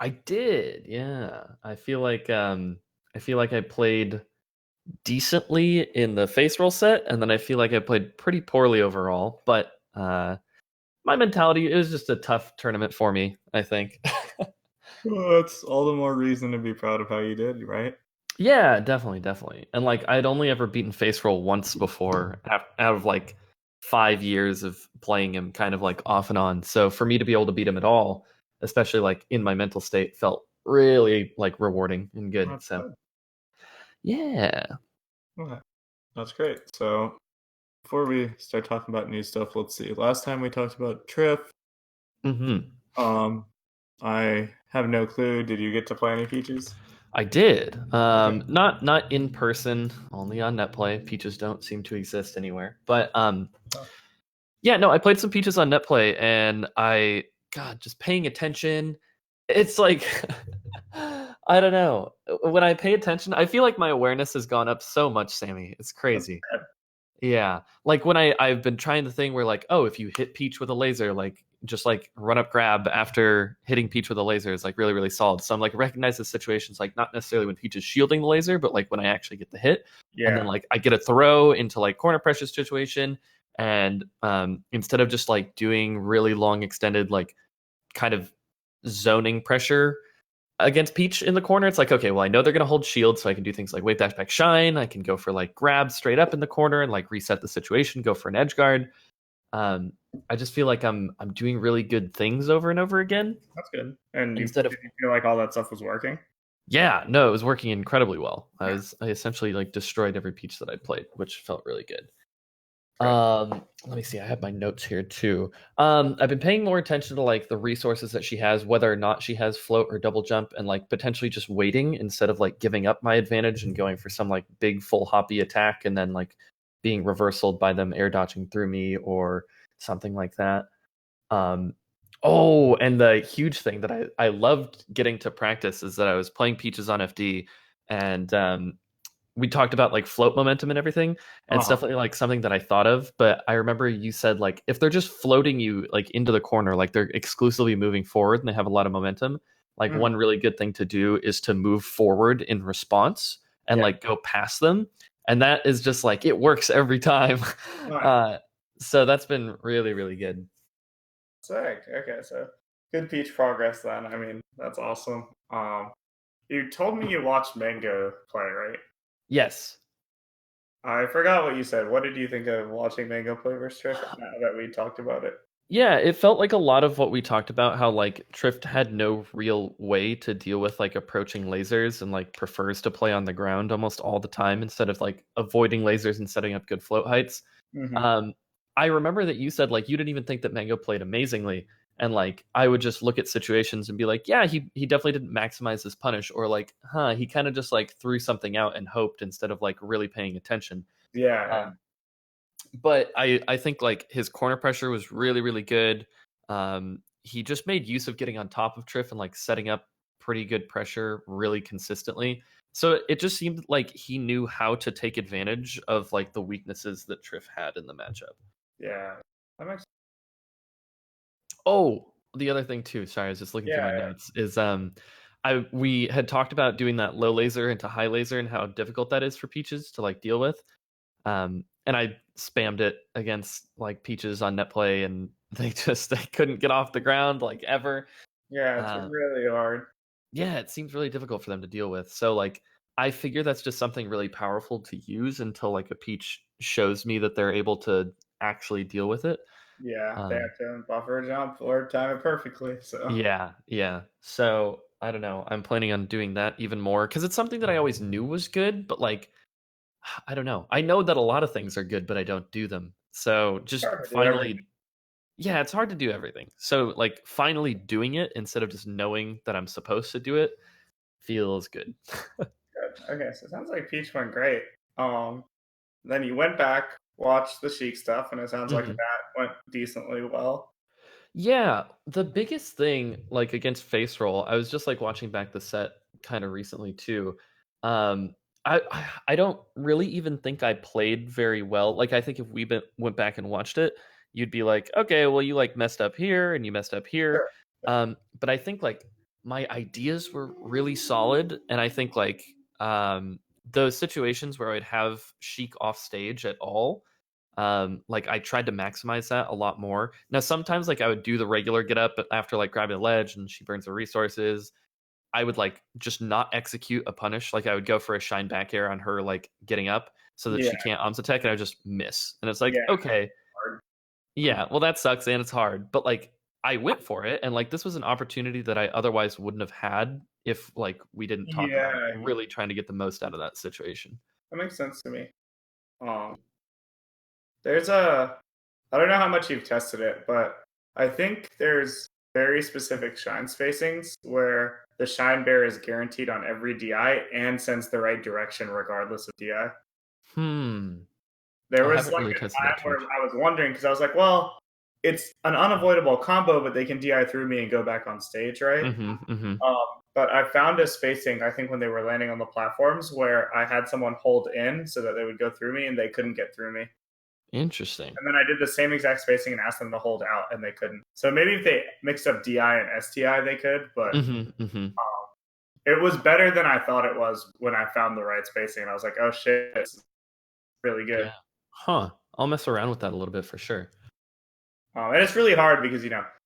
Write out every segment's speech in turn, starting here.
I did, yeah. I feel like I played decently in the face roll set, and then I feel like I played pretty poorly overall. But my mentality, it was just a tough tournament for me, I think. Well, that's all the more reason to be proud of how you did, right? Yeah, definitely, definitely. And like I'd only ever beaten face roll once before, out of like 5 years of playing him, kind of like off and on. So for me to be able to beat him at all, especially like in my mental state, felt really like rewarding and good. That's So good. yeah. Okay, that's great. So before we start talking about new stuff, let's see. Last time we talked about Trip. Hmm. Um, I have no clue. Did you get to play any Peaches? I did. Okay. Not in person, only on NetPlay. Peaches don't seem to exist anywhere. But Oh, yeah, no, I played some Peaches on NetPlay, and God, just paying attention. It's like I don't know. When I pay attention, I feel like my awareness has gone up so much, Sammy. It's that's crazy. good. Yeah. Like when I've been trying the thing where like, oh, if you hit Peach with a laser, like just like run up grab after hitting Peach with a laser is like really, really solid. So I'm like recognize the situations like not necessarily when Peach is shielding the laser, but like when I actually get the hit. And then Yeah. like I get a throw into like corner pressure situation. And instead of just like doing really long extended like kind of zoning pressure against Peach in the corner, it's like, okay, well, I know they're going to hold shield, so I can do things like wave dash back shine. I can go for like grab straight up in the corner and like reset the situation, go for an edge guard. Um, I just feel like I'm doing really good things over and over again That's good. And you instead of did you feel like all that stuff was working? yeah, no, it was working incredibly well. Yeah. I essentially like destroyed every Peach that I played, which felt really good. Good. Let me see. I have my notes here too. I've been paying more attention to like the resources that she has, whether or not she has float or double jump, and like potentially just waiting instead of like giving up my advantage and going for some like big full hoppy attack and then like being reversaled by them air dodging through me or something like that. Um, oh, and the huge thing that I loved getting to practice is that I was playing Peaches on FD, and we talked about like float momentum and everything, and it's Uh-huh. definitely like something that I thought of. But I remember you said like if they're just floating you like into the corner, like they're exclusively moving forward and they have a lot of momentum, like Mhm. one really good thing to do is to move forward in response and Yeah. like go past them. And that is just like it works every time. Nice. uh so that's been really, really good. Sick. Okay, so good Peach progress then. I mean, that's awesome. You told me you watched Mango play, right? Yes. I forgot what you said. What did you think of watching Mango play versus Trick now that we talked about it? Yeah, it felt like a lot of what we talked about, how like Trift had no real way to deal with like approaching lasers and like prefers to play on the ground almost all the time instead of like avoiding lasers and setting up good float heights. Hmm. Um, I remember that you said like you didn't even think that Mango played amazingly, and like I would just look at situations and be like, yeah, he definitely didn't maximize his punish, or like, huh, he kind of just like threw something out and hoped instead of like really paying attention. Yeah, yeah. Um, but I think like his corner pressure was really, really good. He just made use of getting on top of Triff and like setting up pretty good pressure really consistently. So it just seemed like he knew how to take advantage of like the weaknesses that Triff had in the matchup. Yeah. That makes Oh, the other thing too, sorry, I was just looking through yeah, my yeah. notes, is I we had talked about doing that low laser into high laser and how difficult that is for Peaches to like deal with. And I spammed it against like Peaches on NetPlay, and they couldn't get off the ground like ever. Yeah, it's Uh, really hard. yeah, it seems really difficult for them to deal with. So like I figure that's just something really powerful to use until like a Peach shows me that they're able to actually deal with it. Yeah, they Um, have to buffer jump or time it perfectly. So yeah, yeah. So I don't know. I'm planning on doing that even more because it's something that I always knew was good, but like I don't know. I know that a lot of things are good, but I don't do them. So it's just hard to do everything. finally yeah, it's hard to do everything. So like finally doing it instead of just knowing that I'm supposed to do it feels good. Good. Okay, so it sounds like Peach went great. Um, then you went back, watched the Sheik stuff, and it sounds like Mhm. that went decently well. Yeah, the biggest thing like against face roll, I was just like watching back the set kind of recently too. Um I don't really even think I played very well. Like I think if went back and watched it, you'd be like, "Okay, well you like messed up here and you messed up here." Sure. But I think like my ideas were really solid, and I think like those situations where I'd have Sheik off stage at all, like I tried to maximize that a lot more. Now sometimes like I would do the regular get up, but after like grabbing a ledge and she burns the resources, I would like just not execute a punish. Like I would go for a shine back air on her like getting up so that Yeah, she can't arms attack, and I would just miss. And it's like, yeah, okay, hard. yeah, well that sucks and it's hard. But like I went for it, and like this was an opportunity that I otherwise wouldn't have had if like we didn't talk about Yeah, really trying to get the most out of that situation. that makes sense to me. Um, there's a, I don't know how much you've tested it, but I think there's very specific shine spacings where the shine bear is guaranteed on every DI and sends the right direction regardless of DI. Hmm. There I was haven't like really a tested that time too where much. I was wondering because I was like, well, it's an unavoidable combo, but they can DI through me and go back on stage, right? Mhm. Mhm. Um, but I found a spacing, I think, when they were landing on the platforms where I had someone hold in so that they would go through me and they couldn't get through me. Interesting. And then I did the same exact spacing and asked them to hold out, and they couldn't. So maybe if they mixed up DI and STI, they could, but Mhm. Mhm. it was better than I thought it was when I found the right spacing. And I was like, oh shit, this is really good. Yeah. Huh. I'll mess around with that a little bit for sure. And it's really hard because,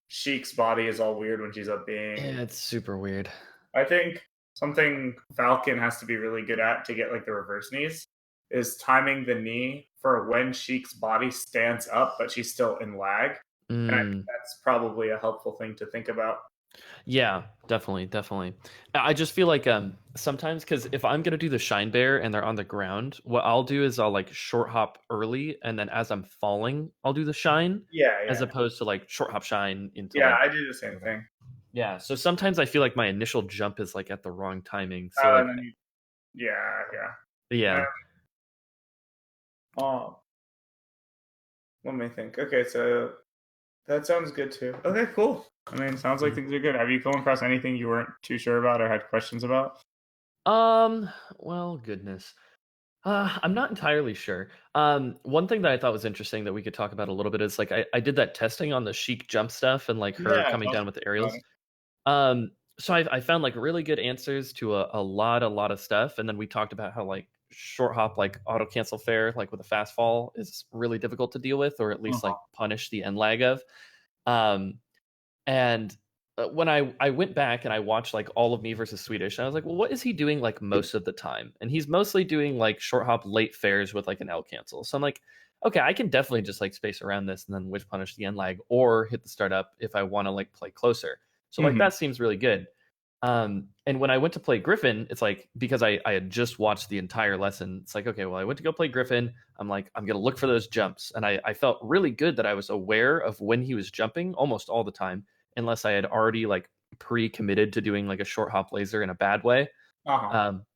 Sheik's body is all weird when she's up being. Yeah, it's super weird. I think something Falcon has to be really good at to get like the reverse knees is timing the knee for when Sheik's body stands up, but she's still in lag. And I think Mm. that's probably a helpful thing to think about. Yeah, definitely, definitely. I just feel like sometimes because if I'm gonna do the shine bear and they're on the ground, what I'll do is I'll like short hop early, and then as I'm falling, I'll do the shine, Yeah, as yeah. opposed to like short hop shine into Yeah, like I do the same thing. yeah. So sometimes I feel like my initial jump is like at the wrong timing. So And like then yeah, yeah. yeah. Um, let me think. Okay, so that sounds good too. Okay, cool. I mean, sounds like Mhm. things are good. Have you come across anything you weren't too sure about or had questions about? Um, well, goodness. I'm not entirely sure. One thing that I thought was interesting that we could talk about a little bit is like I did that testing on the chic jump stuff and like her Yeah, coming tell down with the me about aerials. it. So I found like really good answers to a lot of stuff, and then we talked about how like short hop like auto cancel fair like with a fast fall is really difficult to deal with, or at least like Uh-huh. punish the end lag of. Um, and when I went back and I watched like all of Me versus Swedish, I was like, well, what is he doing like most of the time? And he's mostly doing like short hop late fares with like an L cancel. So I'm like, okay, I can definitely just like space around this and then witch punish the end lag or hit the startup if I want to like play closer. So like Mhm. that seems really good. And when I went to play Griffin, it's like because I had just watched the entire lesson, it's like, okay, well, I went to go play Griffin. I'm like, I'm gonna look for those jumps. And I felt really good that I was aware of when he was jumping almost all the time, unless I had already like pre-committed to doing like a short hop laser in a bad way. Uh-huh. Um,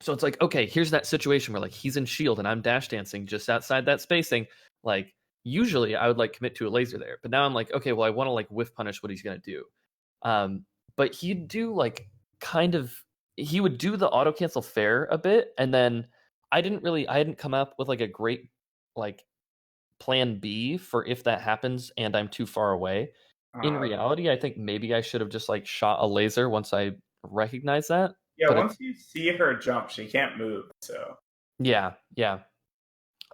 so it's like, okay, here's that situation where like he's in shield and I'm dash dancing just outside that spacing. Like usually I would like commit to a laser there, but now I'm like, okay, well I want to like whiff punish what he's gonna do. Um, but he'd do like kind of he would do the auto cancel fair a bit, and then I hadn't come up with like a great like plan B for if that happens and I'm too far away. In Uh, reality, I think maybe I should have just like shot a laser once I recognize that. yeah, But once it's you see her jump, she can't move. So, yeah, yeah.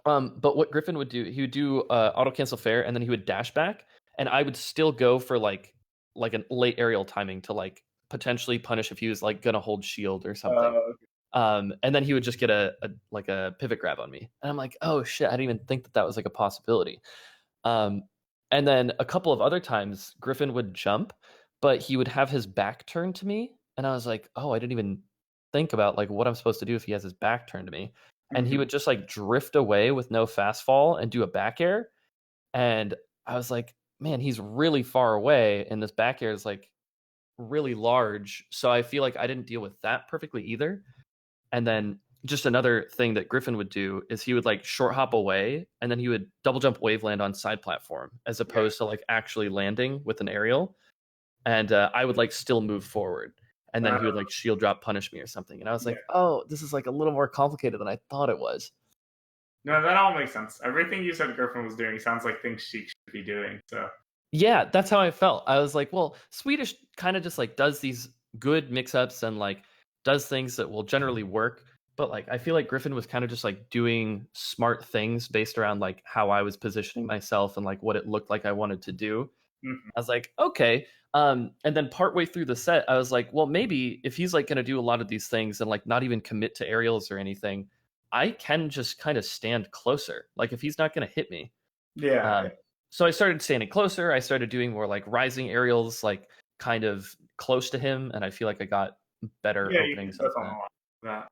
But what Griffin would do, he would do auto cancel fair, and then he would dash back, and I would still go for like a late aerial timing to like potentially punish if he was like gonna hold shield or something. uh, And then he would just get a like a pivot grab on me, and I'm like, oh shit, I didn't even think that that was like a possibility. Um, and then a couple of other times, Griffin would jump, but he would have his back turned to me, and I was like, oh, I didn't even think about like what I'm supposed to do if he has his back turned to me. And he mhm. would just like drift away with no fast fall and do a back air. And I was like, man, he's really far away, and this back air is like really large. So I feel like I didn't deal with that perfectly either. And then just another thing that Griffin would do is he would like short hop away, and then he would double jump wave land on side platform as Yeah. opposed to like actually landing with an aerial. And I would like still move forward. And then Uh, he would like shield drop punish me or something. And I was yeah. like, oh, this is like a little more complicated than I thought it was. No, that all makes sense. Everything you said Griffin was doing sounds like things she should be doing. So, Yeah, that's how I felt. I was like, well, Swedish kind of just like does these good mix-ups and, like, does things that will generally work, but, like, I feel like Griffin was kinda just, like, doing smart things based around, like, how I was positioning myself and, like, what it looked like I wanted to do. Mhm. I was like, "Okay." And then partway through the set, I was like, "Well, maybe if he's, like, gonna do a lot of these things and, like, not even commit to aerials or anything, I can just kinda stand closer, like, if he's not gonna hit me." Yeah, Um, so I started standing closer, I started doing more, like, rising aerials, like, kind of close to him, and I feel like I got better yeah, you can openings put of on a that. lot of that.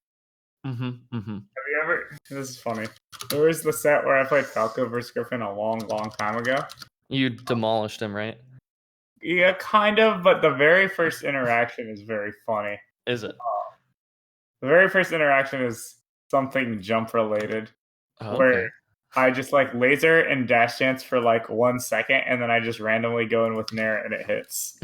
Mhm, mhm. Have you ever? This is funny. There was the set where I played Falco versus Griffin a long, long time ago. You demolished him, right? Yeah, kind of, but the very first interaction is very funny. Is it? The very first interaction is something jump related, Oh, where okay. I just like laser and dash dance for like 1 second, and then I just randomly go in with Nair and it hits.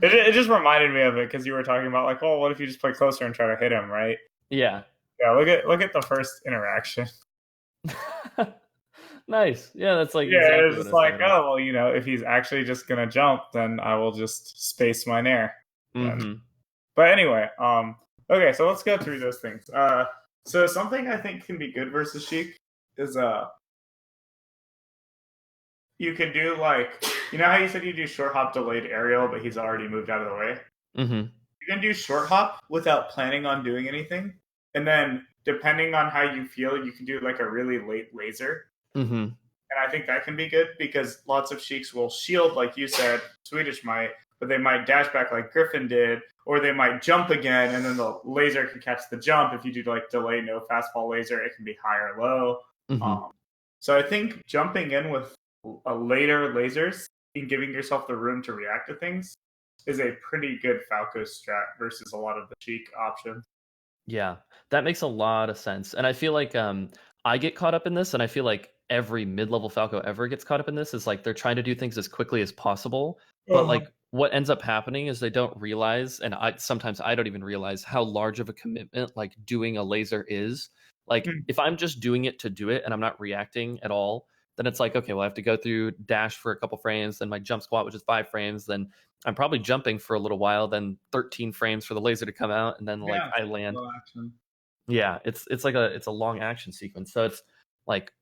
It just reminded me of it because you were talking about like, well, what if you just play closer and try to hit him, right? Yeah. Yeah, look at the first interaction. Nice. Yeah, that's, like, Yeah, exactly it's what I just was like, thinking about. oh well, if he's actually just gonna jump, then I will just space my Nair. And Mhm. but anyway, okay, so let's go through those things. So something I think can be good versus Sheik is you can do like how you said you do short hop delayed aerial, but he's already moved out of the way. Mhm. You can do short hop without planning on doing anything, and then depending on how you feel, you can do like a really late laser. Mhm. And I think that can be good because lots of Sheiks will shield, like you said, Swedish might, but they might dash back like Griffin did, or they might jump again, and then the laser can catch the jump. If you do like delay no fastball laser, it can be high or low. Mhm. Um, so I think jumping in with a later lasers and giving yourself the room to react to things is a pretty good Falco strat versus a lot of the Sheik options. Yeah, that makes a lot of sense, and I feel like, I get caught up in this, and I feel like every mid-level Falco ever gets caught up in this, is, like, they're trying to do things as quickly as possible, but, Uh-huh. like, what ends up happening is they don't realize, and sometimes I don't even realize how large of a commitment, like, doing a laser is. Like, Mm, if I'm just doing it to do it and I'm not reacting at all, then it's like, okay, well, I have to go through dash for a couple frames, then my jump squat, which is 5 frames, then I'm probably jumping for a little while, then 13 frames for the laser to come out, and then, like, yeah, it's I a lot of land. low action. Yeah, it's like it's a long action sequence. So it's like,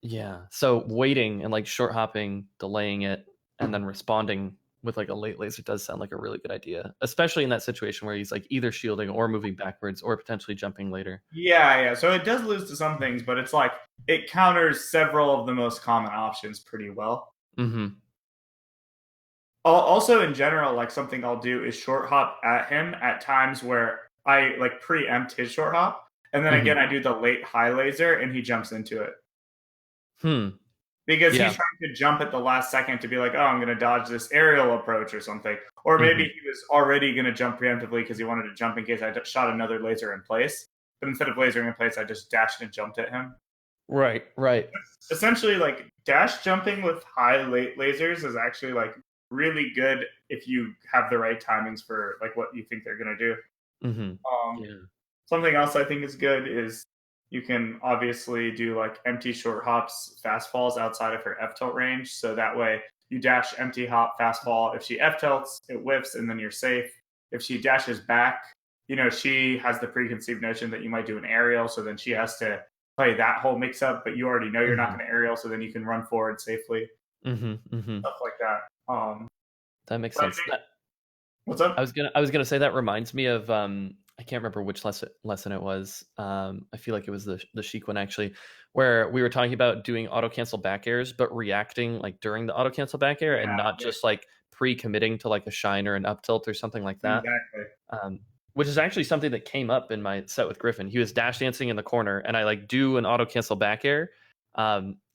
yeah. So waiting and, like, short hopping, delaying it, and then responding with, like, a late laser does sound like a really good idea, especially in that situation where he's, like, either shielding or moving backwards or potentially jumping later. Yeah, yeah. So it does lose to some things, but it's like it counters several of the most common options pretty well. Mhm. Also, in general, like something I'll do is short hop at him at times where I like preempt his short hop, and then again Mhm. I do the late high laser, and he jumps into it Hmm. because he's Yeah. trying to jump at the last second to be like, oh, I'm going to dodge this aerial approach or something, or maybe Mhm. he was already going to jump preemptively because he wanted to jump in case I shot another laser in place. But instead of lasering in place, I just dashed and jumped at him. Right, right. Essentially like dash jumping with high late lasers is actually like really good if you have the right timings for like what you think they're going to do. Mhm. um Yeah. Something else I think is good is you can obviously do like empty short hops fast falls outside of her f tilt range, so that way you dash empty hop fast fall. If she f tilts it whiffs and then you're safe. If she dashes back, she has the preconceived notion that you might do an aerial, so then she has to play that whole mix up, but you already know you're not Mhm. going to aerial, so then you can run forward safely, Mhm. Mhm. stuff like that. That makes But I sense. think what's up? I was gonna say that reminds me of, I can't remember which lesson it was. I feel like it was the Sheik one actually, where we were talking about doing auto cancel back airs, but reacting, like, during the auto cancel back air and Yeah, not yeah, just, like, pre-committing to, like, a shine or an up tilt or something like that. exactly. Um, which is actually something that came up in my set with Griffin. He was dash dancing in the corner, and I, like, do an auto cancel back air,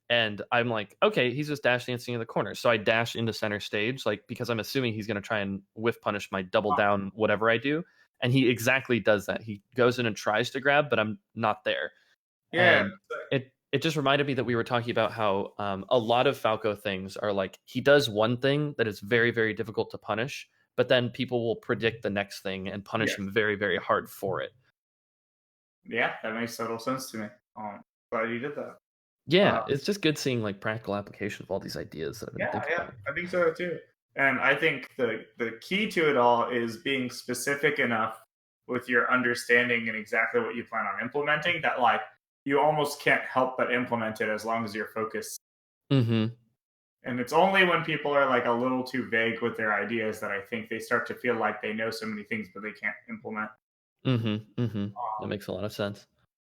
and I'm like, okay, he's just dash dancing in the corner. So I dash into center stage, like, because I'm assuming he's gonna try and whiff punish my double down whatever I do. And he exactly does that. He goes in and tries to grab, but I'm not there. Yeah, And it just reminded me that we were talking about how, a lot of Falco things are like he does one thing that is very, very difficult to punish, but then people will predict the next thing and punish yes. him very, very hard for it. Yeah, that makes total sense to me. Glad you did that. Yeah, Uh, it's just good seeing, like, practical application of all these ideas that I've been yeah, thinking yeah, about. I think so too. And I think the key to it all is being specific enough with your understanding and exactly what you plan on implementing that like you almost can't help but implement it as long as you're focused. Mhm. And it's only when people are like a little too vague with their ideas that I think they start to feel like they know so many things but they can't implement. Mhm. Mhm. That Um, makes a lot of sense.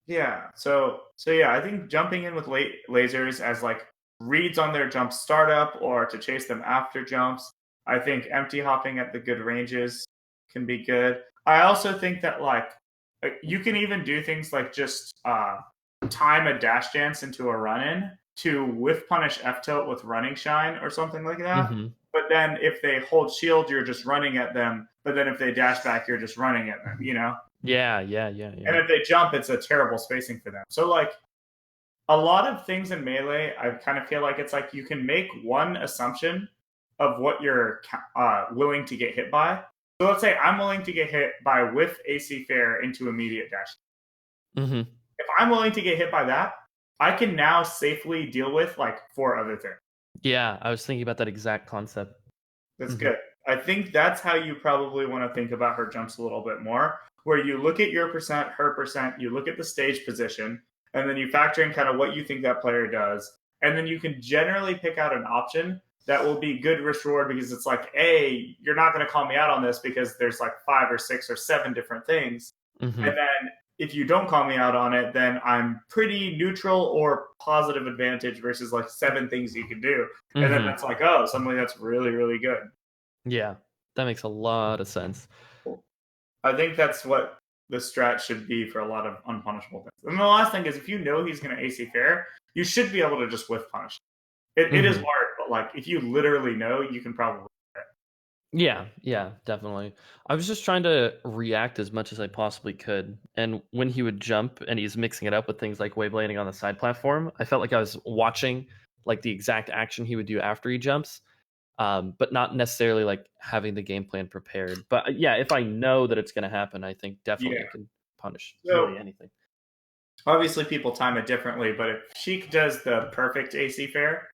Yeah. So yeah, I think jumping in with lasers as like reads on their jump startup or to chase them after jumps. I think empty hopping at the good ranges can be good. I also think that like you can even do things like just time a dash dance into a run in to whiff punish F tilt with running shine or something like that. Mhm. But then if they hold shield, you're just running at them. But then if they dash back, you're just running at them. You know. Yeah, yeah, yeah, And yeah. if they jump, it's a terrible spacing for them. So like a lot of things in melee, I kind of feel like it's like you can make one assumption of what you're willing to get hit by. So let's say I'm willing to get hit by with AC fair into immediate dash. Mhm. If I'm willing to get hit by that, I can now safely deal with like four other things. Yeah, I was thinking about that exact concept. That's Mhm. good. I think that's how you probably want to think about her jumps a little bit more, where you look at your percent, her percent, you look at the stage position, and then you factor in kind of what you think that player does. And then you can generally pick out an option that will be good risk reward because it's like, A, you're not going to call me out on this because there's like 5 or 6 or 7 different things. And Mhm. then if you don't call me out on it, then I'm pretty neutral or positive advantage versus like 7 things you can do. And then Mhm. that's like, oh, something that's really, really good. Yeah. That makes a lot of sense. I think that's what the strat should be for a lot of unpunishable things. And the last thing is, if you know he's going to AC fair, you should be able to just whiff punish. It is Mhm. hard, but like if you literally know, you can probably. Yeah, yeah, definitely. I was just trying to react as much as I possibly could, and when he would jump and he's mixing it up with things like wave landing on the side platform, I felt like I was watching, like, the exact action he would do after he jumps, but not necessarily, like, having the game plan prepared. But, yeah, if I know that it's gonna happen, I think definitely Yeah. I can punish So really anything. obviously people time it differently, but if Sheik does the perfect AC fair,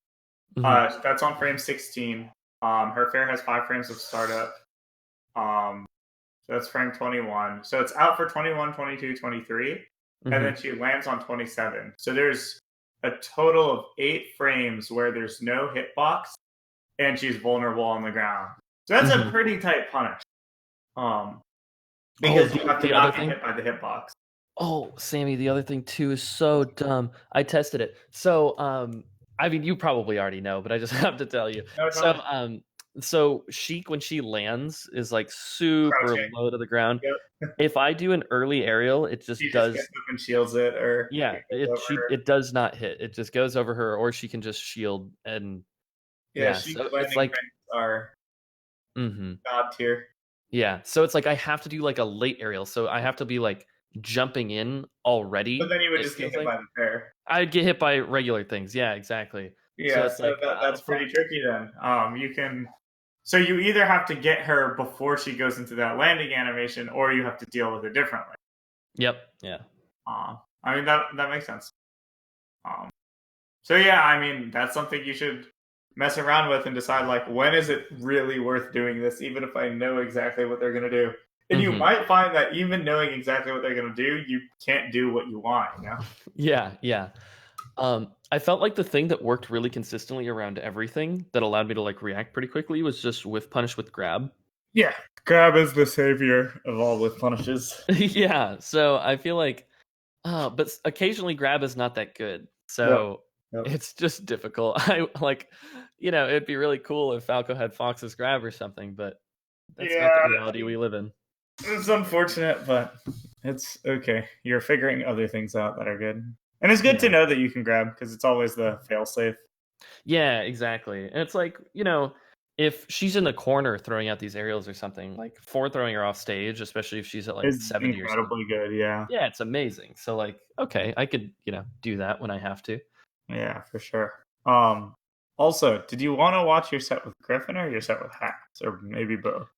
Mhm, that's on frame 16. Her fair has 5 frames of startup. Um, so that's frame 21. So it's out for 21, 22, 23, and then mhm, she lands on 27. So there's a total of 8 frames where there's no hitbox and she's vulnerable on the ground. So that's a mhm. pretty tight punish. Um, Oh, because you have to the other not get thing hit by the hitbox. Oh, Sammy, the other thing too is so dumb. I tested it. So, I mean, you probably already know, but I just have to tell you. No, tell So, me. Sheik when she lands is like super Crouching. low to the ground. Yep. If I do an early aerial, it just She just gets does. up and shields it, or Yeah, it goes over her. it does not hit. It just goes over her, or she can just shield and Yeah, yeah. Sheik's So it's landing like, frames are hmm god tier. yeah. So it's like I have to do like a late aerial. So I have to be like jumping in But already. then you would It just get feels hit like. by the pair. I'd get hit by regular things. Yeah, exactly. So Yeah, it's so like, that's pretty fuck. tricky then. You can so you either have to get her before she goes into that landing animation, or you have to deal with it differently. Yep. Yeah. I mean that makes sense. Um, so yeah, I mean that's something you should mess around with and decide like when is it really worth doing this, even if I know exactly what they're gonna do. And you Hmm. might find that even knowing exactly what they're gonna do, you can't do what you want. You know? Yeah. Yeah. I felt like the thing that worked really consistently around everything that allowed me to like react pretty quickly was just with punish with grab. Yeah, grab is the savior of all with punishes. Yeah. So I feel like, but occasionally grab is not that good. Yep. So Yep. it's just difficult. I like, it'd be really cool if Falco had Fox's grab or something, but that's not the Yeah, reality we live in. it's unfortunate, but it's okay. You're figuring other things out that are good. And it's good to Yeah. know that you can grab because it's always the fail safe. Yeah, exactly. And it's like, if she's in the corner throwing out these aerials or something, like for throwing her off stage, especially if she's at like It's 70 or something. incredibly good, yeah. Yeah, it's amazing. So like, okay, I could, do that when I have to. Yeah, for sure. Um Also, did you want to watch your set with Griffin or your set with Hacks? Or maybe both?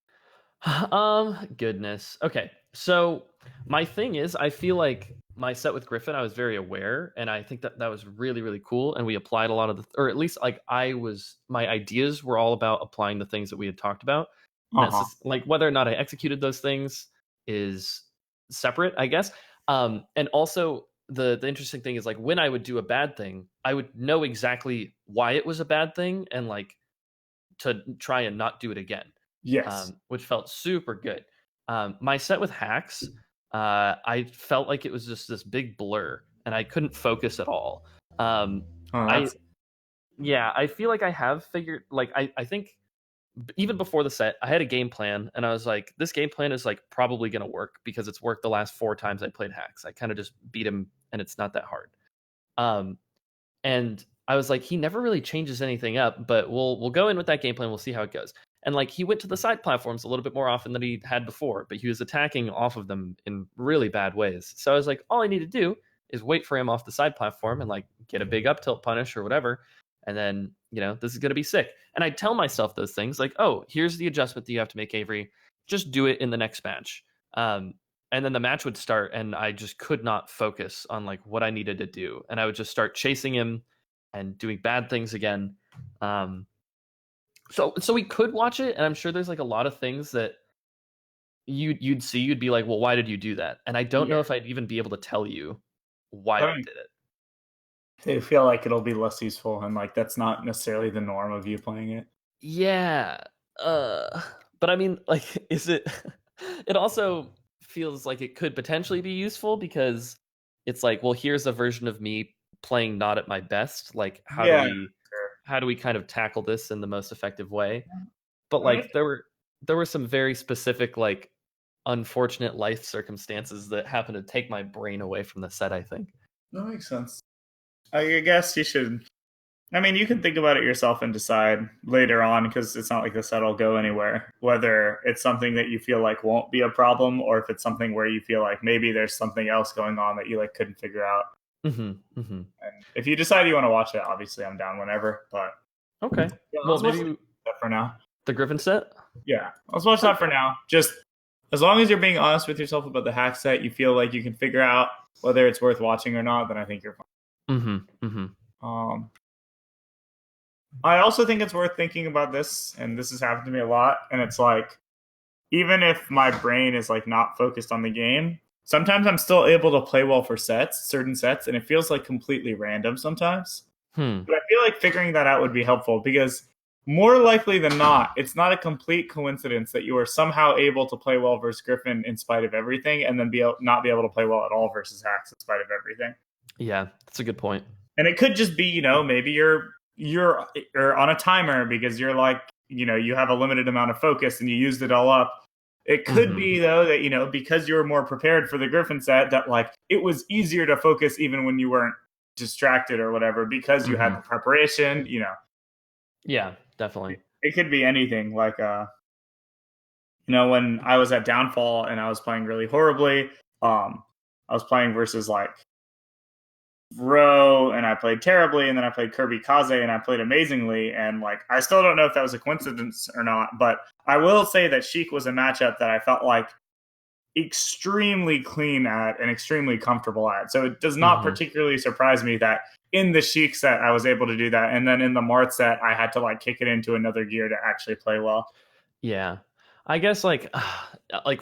Goodness. Okay. So my thing is I feel like my set with Griffin, I was very aware, and I think that that was really, really cool. And we applied a lot of the, or at least like my ideas were all about applying the things that we had talked about. Uh-huh. Like whether or not I executed those things is separate, I guess. And also the interesting thing is like when I would do a bad thing, I would know exactly why it was a bad thing and like to try and not do it again, Yes. which felt super good. My set with hacks, I felt like it was just this big blur, and I couldn't focus at all. Oh, I that's Yeah, I feel like I have figured like I think even before the set, I had a game plan, and I was like, this game plan is like probably gonna work because it's worked the last 4 times I played hacks. I kind of just beat him, and it's not that hard. Um, and I was like, he never really changes anything up, but we'll go in with that game plan. We'll see how it goes. And like he went to the side platforms a little bit more often than he had before, but he was attacking off of them in really bad ways. So I was like, all I need to do is wait for him off the side platform and like get a big up tilt punish or whatever. And then, this is gonna be sick. And I tell myself those things like, oh, here's the adjustment that you have to make, Avery. Just do it in the next match. And then the match would start and I just could not focus on like what I needed to do. And I would just start chasing him and doing bad things again. Um, so we could watch it, and I'm sure there's like a lot of things that you'd see, you'd be like, well, why did you do that? And I don't yeah. know if I'd even be able to tell you why I I mean, did it. they feel like it'll be less useful, and like that's not necessarily the norm of you playing it. Yeah. Uh but I mean, like, is it it also feels like it could potentially be useful because it's like, well, here's a version of me playing not at my best. Like, Yeah, sure. how do we kind of tackle this in the most effective way? But I mean, like there were some very specific like unfortunate life circumstances that happened to take my brain away from the set, I think. that makes sense. I guess you should. I mean, you can think about it yourself and decide later on because it's not like the set will go anywhere. Whether it's something that you feel like won't be a problem, or if it's something where you feel like maybe there's something else going on that you like couldn't figure out. Mhm. Mhm. And if you decide you want to watch it, obviously I'm down whenever. But Okay. yeah, Well, let's watch maybe that for now. the Griffin set? Yeah, let's watch that Okay. for now. Just as long as you're being honest with yourself about the hack set, you feel like you can figure out whether it's worth watching or not, then I think you're Mhm. Mhm. fine. I also think it's worth thinking about this, and this has happened to me a lot. And it's like, even if my brain is like not focused on the game, sometimes I'm still able to play well for certain sets, and it feels like completely random sometimes. Hmm. But I feel like figuring that out would be helpful because more likely than not, it's not a complete coincidence that you are somehow able to play well versus Griffin in spite of everything, and then not be able to play well at all versus Hacks in spite of everything. Yeah, that's a good point. And it could just be, maybe you're on a timer because you're like, you have a limited amount of focus and you used it all up. It could Mhm. be though that because you were more prepared for the Griffin set, that like it was easier to focus even when you weren't distracted or whatever because you had the Mhm. preparation. Yeah, definitely. It could be anything. Like when I was at Downfall and I was playing really horribly, I was playing versus like Row and I played terribly, and then I played Kirby Kaze and I played amazingly. And like, I still don't know if that was a coincidence or not, but I will say that Sheik was a matchup that I felt like extremely clean at and extremely comfortable at. So it does not Mhm. particularly surprise me that in the Sheik set I was able to do that, and then in the Mart set I had to like kick it into another gear to actually play well. Yeah. I guess like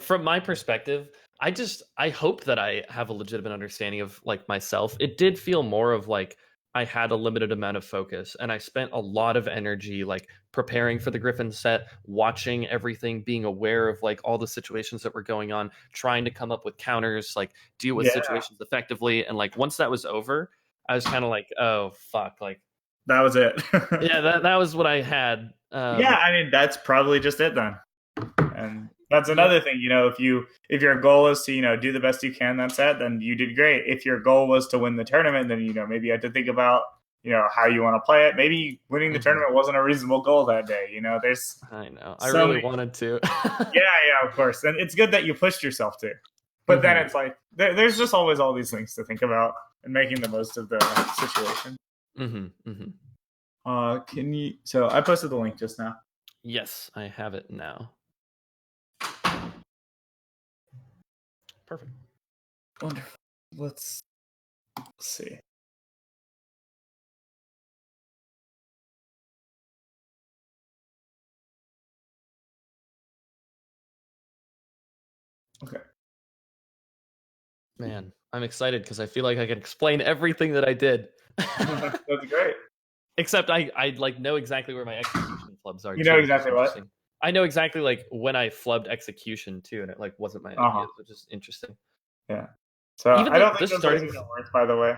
from my perspective, I hope that I have a legitimate understanding of like myself. It did feel more of like I had a limited amount of focus and I spent a lot of energy like preparing for the Griffin set, watching everything, being aware of like all the situations that were going on, trying to come up with counters, like deal with Yeah, situations effectively. And like once that was over, I was kind of like, oh fuck, like that was it. yeah, that was what I had. Yeah, I mean that's probably just it then. And that's Yeah. another thing, if your goal is to, do the best you can that set, then you did great. If your goal was to win the tournament, then maybe you had to think about, how you want to play it. Maybe winning the Mhm. tournament wasn't a reasonable goal that day. There's I know. I so really many. wanted to. Yeah, yeah, of course. And it's good that you pushed yourself to. But then Hmm. it's like there's just always all these things to think about and making the most of the situation. Hmm. Hmm. Can you? So I posted the link just now. Yes, I have it now. Perfect. Wonderful. let's see. Okay. Man, I'm excited because I feel like I can explain everything that I did. That's great. Except I like know exactly where my execution flubs are You know too, which is exactly what? interesting. I know exactly like when I flubbed execution too, and it like wasn't my Uh-huh. ideas, which is interesting. Yeah. So Even I don't think the those starting lasers are worth, by the way.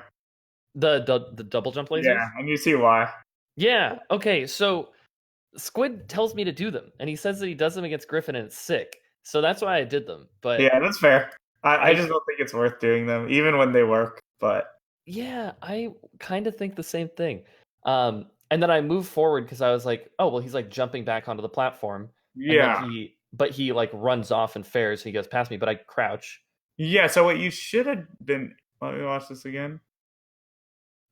the double jump lasers. Yeah, and you see why. Yeah. Okay. So Squid tells me to do them, and he says that he does them against Griffin, and it's sick. So that's why I did them. But Yeah, that's fair. I I just don't think it's worth doing them, even when they work. But yeah, I kind of think the same thing. And then I moved forward because I was like, oh well, he's like jumping back onto the platform, and then yeah. he like runs off and fares. He goes past me, but I crouch. Yeah, so what you should have been, let me watch this again.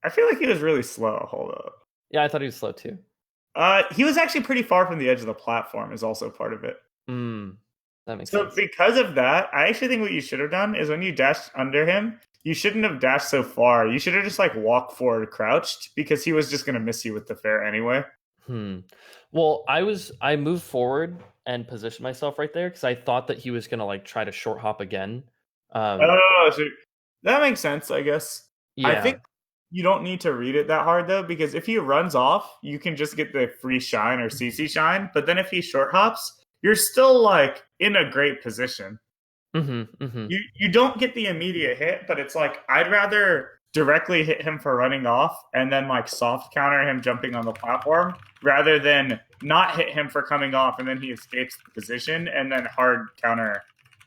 I feel like he was really slow. Hold up. Yeah, I thought he was slow too. He was actually pretty far from the edge of the platform, is also part of it. Hmm, that makes So sense. because of that, I actually think what you should have done is when you dashed under him, you shouldn't have dashed so far. You should have just like walked forward crouched because he was just gonna miss you with the fair anyway. Hmm. Well, I moved forward and positioned myself right there because I thought that he was gonna like try to short hop again. Um, Oh, so that makes sense, I guess. I think yeah. you don't need to read it that hard though, because if he runs off, you can just get the free shine or CC shine. But then if he short hops, you're still like in a great position. Mm-hmm. Mm-hmm. You don't get the immediate hit, but it's like I'd rather directly hit him for running off and then like soft counter him jumping on the platform rather than not hit him for coming off and then he escapes the position and then hard counter,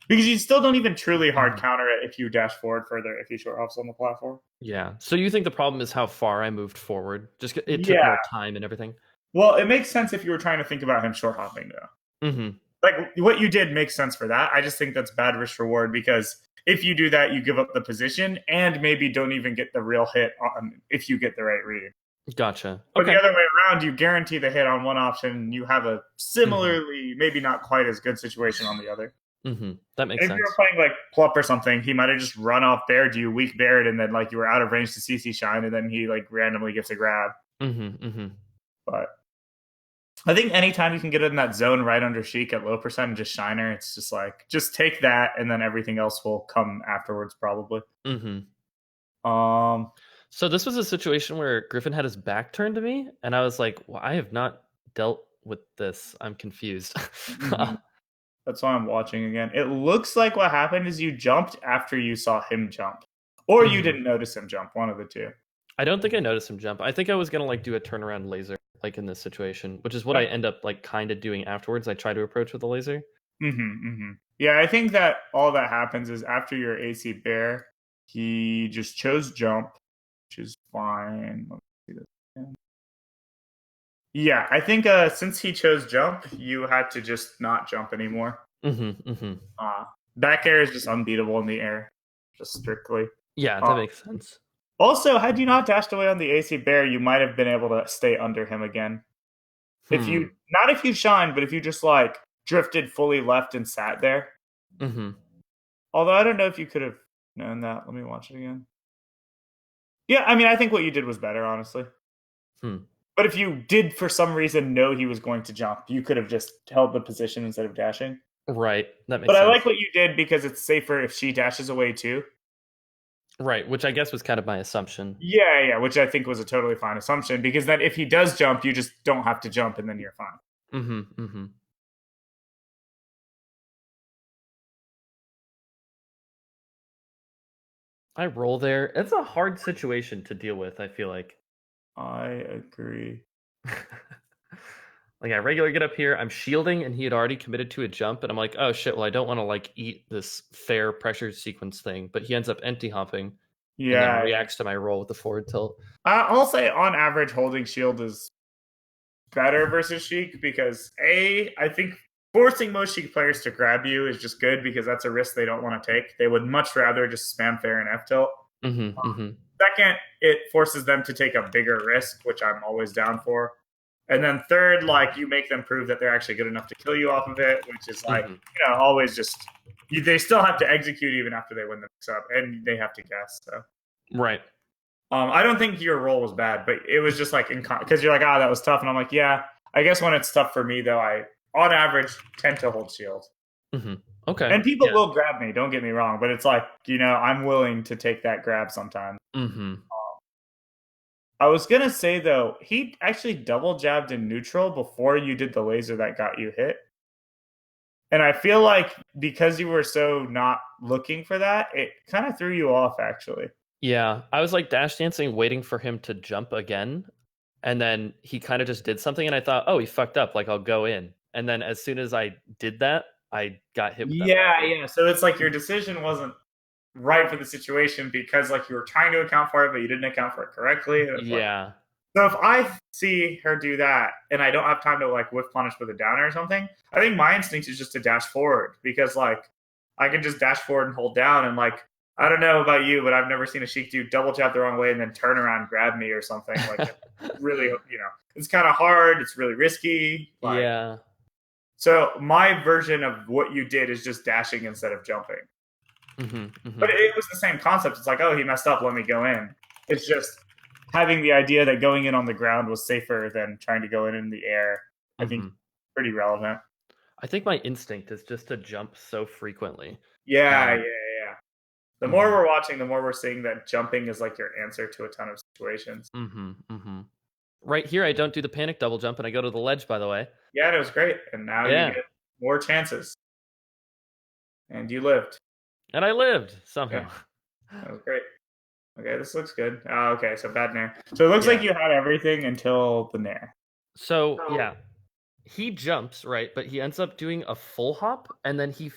because you still don't even truly hard Mm-hmm. counter it if you dash forward further if you short hops on the platform. Yeah. So you think the problem is how far I moved forward? It took Yeah. more time and everything. Well, it makes sense if you were trying to think about him short hopping though. Mm-hmm. Like what you did makes sense for that. I just think that's bad risk reward because if you do that, you give up the position and maybe don't even get the real hit on if you get the right read. Gotcha. But the Okay. other way around, you guarantee the hit on one option, you have a Mm-hmm. similarly, maybe not quite as good situation on the other. Mm-hmm. That makes And if you were sense. playing like Plup or something, he might have just run off bared you, weak bared, and then like you were out of range to CC shine, and then he like randomly gets a grab. Mm-hmm. Mm-hmm. But I think anytime you can get in that zone right under Sheik at low percent and just Shiner, it's just like just take that and then everything else will come afterwards probably. Mm-hmm. Um So this was a situation where Griffin had his back turned to me, and I was like, well, I have not dealt with this. I'm confused. mhm. That's why I'm watching again. It looks like what happened is you jumped after you saw him jump. Or you Mhm. didn't notice him jump, one of the two. I don't think I noticed him jump. I think I was gonna like do a turnaround laser, like in this situation, which is what I end up like kind of doing afterwards. I try to approach with a laser. Yeah, I think that all that happens is after your AC bear, he just chose jump, which is fine. Let me see this again. Yeah, I think since he chose jump, you had to just not jump anymore. Mm-hmm. Mm-hmm. Uh, Back air is just unbeatable in the air, just strictly. Yeah, Uh, that makes sense. Also, had you not dashed away on the AC bear, you might have been able to stay under him again. If you Hmm. not if you shined, but if you just like drifted fully left and sat there. Mm-hmm. Although I don't know if you could have known that. Let me watch it again. Yeah, I mean, I think what you did was better, honestly. Hmm. But if you did for some reason know he was going to jump, you could have just held the position instead of dashing. Right. That But makes I like sense. what you did because it's safer if she dashes away too. Right, which I guess was kind of my assumption. Yeah, yeah, which I think was a totally fine assumption because then if he does jump, you just don't have to jump and then you're fine. Mm-hmm. Mm-hmm. I roll there. It's a hard situation to deal with, I feel like. I agree. Like I regularly get up here, I'm shielding, and he had already committed to a jump, and I'm like, oh shit, well I don't want to like eat this fair pressure sequence thing, but he ends up empty hopping and then Yeah, yeah. reacts to my roll with the forward tilt. I'll say on average, holding shield is better versus Sheik because I think forcing most Sheik players to grab you is just good because that's a risk they don't want to take. They would much rather just spam fair and F tilt. Mm-hmm. Mm-hmm. Second, it forces them to take a bigger risk, which I'm always down for. And then third, like you make them prove that they're actually good enough to kill you off of it, which is like, Hmm. always just they still have to execute even after they win the mix up, and they have to guess. So Right. I don't think your roll was bad, but it was just like because you're like, that was tough, and I'm like, yeah, I guess when it's tough for me though, I on average tend to hold shield. Hmm. Okay. And people Yeah. will grab me, don't get me wrong, but it's like, I'm willing to take that grab sometimes. Hmm. I was going to say, though, he actually double jabbed in neutral before you did the laser that got you hit. And I feel like because you were so not looking for that, it kind of threw you off, actually. Yeah. I was like dash dancing, waiting for him to jump again. And then he kind of just did something. And I thought, oh, he fucked up. Like, I'll go in. And then as soon as I did that, I got hit with that. Yeah, yeah. So it's like your decision wasn't right for the situation because, like, you were trying to account for it, but you didn't account for it correctly. And it's like, Yeah. so if I see her do that and I don't have time to like whiff punish with a downer or something, I think my instinct is just to dash forward because like I can just dash forward and hold down and like I don't know about you, but I've never seen a Sheik do double jab the wrong way and then turn around and grab me or something. Like really, it's kind of hard. It's really risky. Like Yeah. so, my version of what you did is just dashing instead of jumping. Hmm. Hmm. But it was the same concept. It's like, oh, he messed up. Let me go in. It's just having the idea that going in on the ground was safer than trying to go in the air. I think Hmm. pretty relevant. I think my instinct is just to jump so frequently. Yeah, yeah, Um, yeah. The more hmm. we're watching, the more we're seeing that jumping is like your answer to a ton of situations. Hmm. Hmm. Right here, I don't do the panic double jump and I go to the ledge, by the way. Yeah, and it was great. And now you Yeah. get more chances. And you lived. And I lived Yeah, somehow. that was great. Okay, this looks good. Okay, so bad nair. So it looks like Yeah. you had everything until the nair. So, yeah, he jumps, right? But he ends up doing a full hop and then he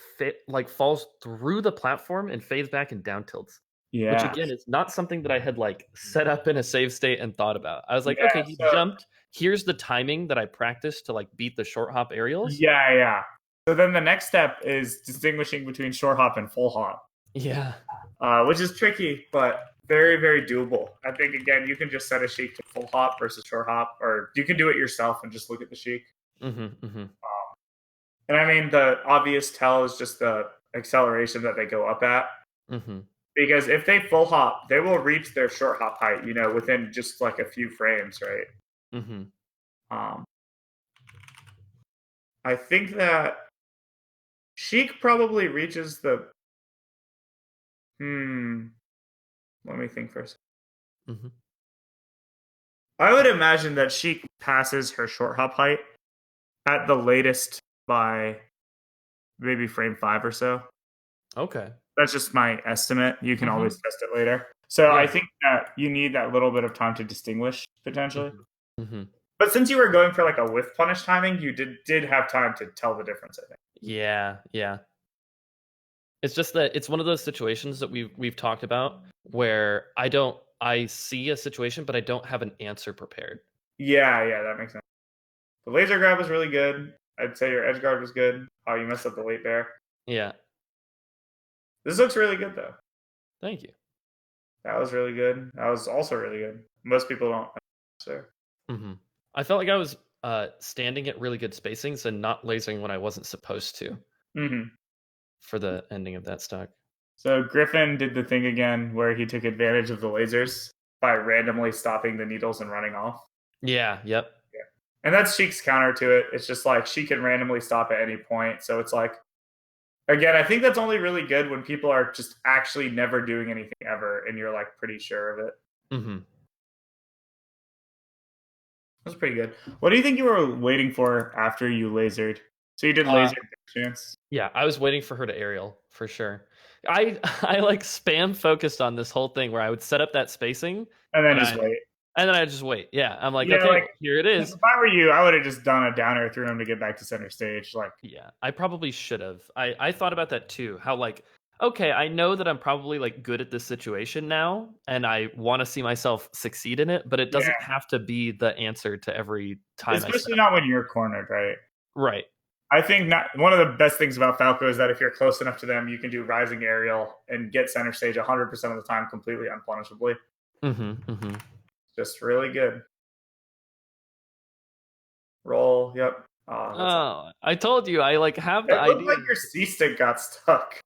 falls through the platform and fades back and down tilts. Which Yeah. again is not something that I had like set up in a save state and thought about. I was like, Yeah. okay, he So jumped. Here's the timing that I practiced to like beat the short hop aerials. yeah, yeah. So then the next step is distinguishing between short hop and full hop, Yeah. which is tricky, but very, very doable. I think again, you can just set a Sheik to full hop versus short hop, or you can do it yourself and just look at the Sheik. Hmm. Hmm. And I mean, the obvious tell is just the acceleration that they go up at. Hmm. Because if they full hop, they will reach their short hop height, within just like a few frames, right? Hmm. Um, I think that Sheik probably reaches the. Let me think first. Hmm. I would imagine that Sheik passes her short hop height at the latest by maybe frame 5 or so. Okay. That's just my estimate. You can Hmm. always test it later. So I Yeah. think that you need that little bit of time to distinguish potentially. Hmm. Hmm. But since you were going for like a whiff punish timing, you did have time to tell the difference, I think. Yeah. Yeah. It's just that it's one of those situations that we've talked about where I see a situation but I don't have an answer prepared. Yeah, yeah, that makes sense. The laser grab was really good. I'd say your edge guard was good. Oh, you messed up the late bear. Yeah. This looks really good though. Thank you. That was really good. That was also really good. Most people don't. So. Hmm. I felt like I was standing at really good spacings and not lasering when I wasn't supposed to hmm for the ending of that stock. So Griffin did the thing again where he took advantage of the lasers by randomly stopping the needles and running off. Yeah. Yep. Yeah. And that's Sheik's counter to it. It's just like she can randomly stop at any point. So it's like, again, I think that's only really good when people are just actually never doing anything ever and you're like pretty sure of it. Hmm. That's pretty good. What do you think you were waiting for after you lasered? So you did laser chance. Yeah, I was waiting for her to aerial for sure. I I like spam focused on this whole thing where I would set up that spacing And then and just wait. I just wait. Yeah, I'm like, Yeah, okay, like well, here it if is. I were you, I would have just done a downer through him to get back to center stage. Like, Yeah, I probably should have. I thought about that too. How like, okay, I know that I'm probably like good at this situation now, and I want to see myself succeed in it, but it yeah, doesn't have to be the answer to every time I set especially up. not when you're cornered, right? Right. I think not one of the best things about Falco is that if you're close enough to them, you can do rising aerial and get center stage 100% of the time completely unpunishably. Mm-hmm. Mm-hmm. Just really good. Roll. Yep. That's. Oh, I told you I like have the It looked idea. like your C stick got stuck.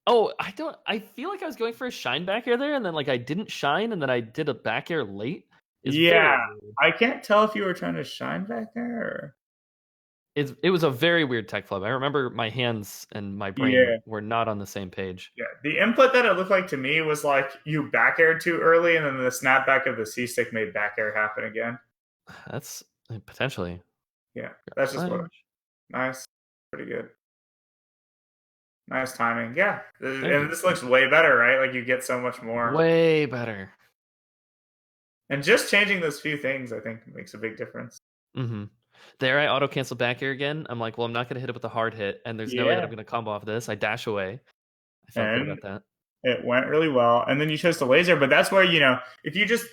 Oh, I don't. I feel like I was going for a shine back air there, and then like I didn't shine, and then I did a back air late. It's Yeah, very weird. I can't tell if you were trying to shine back there. Or... It was a very weird tech flub. I remember my hands and my brain Yeah, were not on the same page. yeah. The input that it looked like to me was like you back aired too early, and then the snapback of the C stick made back air happen again. That's potentially Yeah, that's just what. flash. Nice, pretty good. Nice timing. Yeah, Thank and you. this looks way better, right? Like you get so much more. Way better. And just changing those few things, I think, makes a big difference. Mm-hmm. There, I auto cancel back air again. I'm like, well, I'm not gonna hit it with a hard hit, and there's no way that I'm Yeah, gonna combo off this. I dash away. I felt good and about that. it went really well. And then you chose the laser, but that's where if you just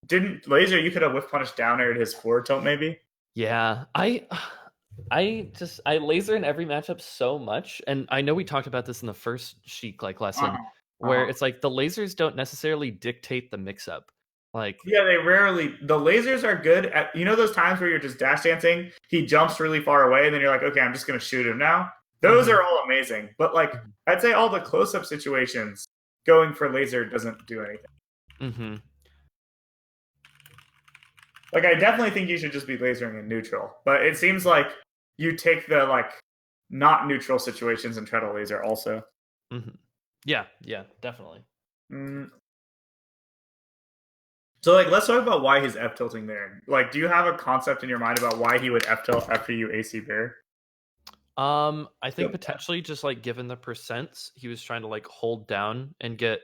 didn't laser, you could have whiff punished down aired his forward tilt, maybe. Yeah, I laser in every matchup so much, and I know we talked about this in the first Sheik like lesson, Uh-huh. where Uh-huh. it's like the lasers don't necessarily dictate the mix up. Like, Yeah, they rarely. The lasers are good at those times where you're just dash dancing. He jumps really far away, and then you're like, okay, I'm just gonna shoot him now. Those mhm, are all amazing, but like mhm, I'd say all the close up situations, going for laser doesn't do anything. mhm. Like I definitely think you should just be lasering in neutral, but it seems like you take the like not neutral situations and try to laser also. Mhm. Yeah, yeah, definitely. Mm. So like let's talk about why he's F tilting there. Like, do you have a concept in your mind about why he would F tilt after you AC bear? I think potentially just like given the percents, he was trying to like hold down and get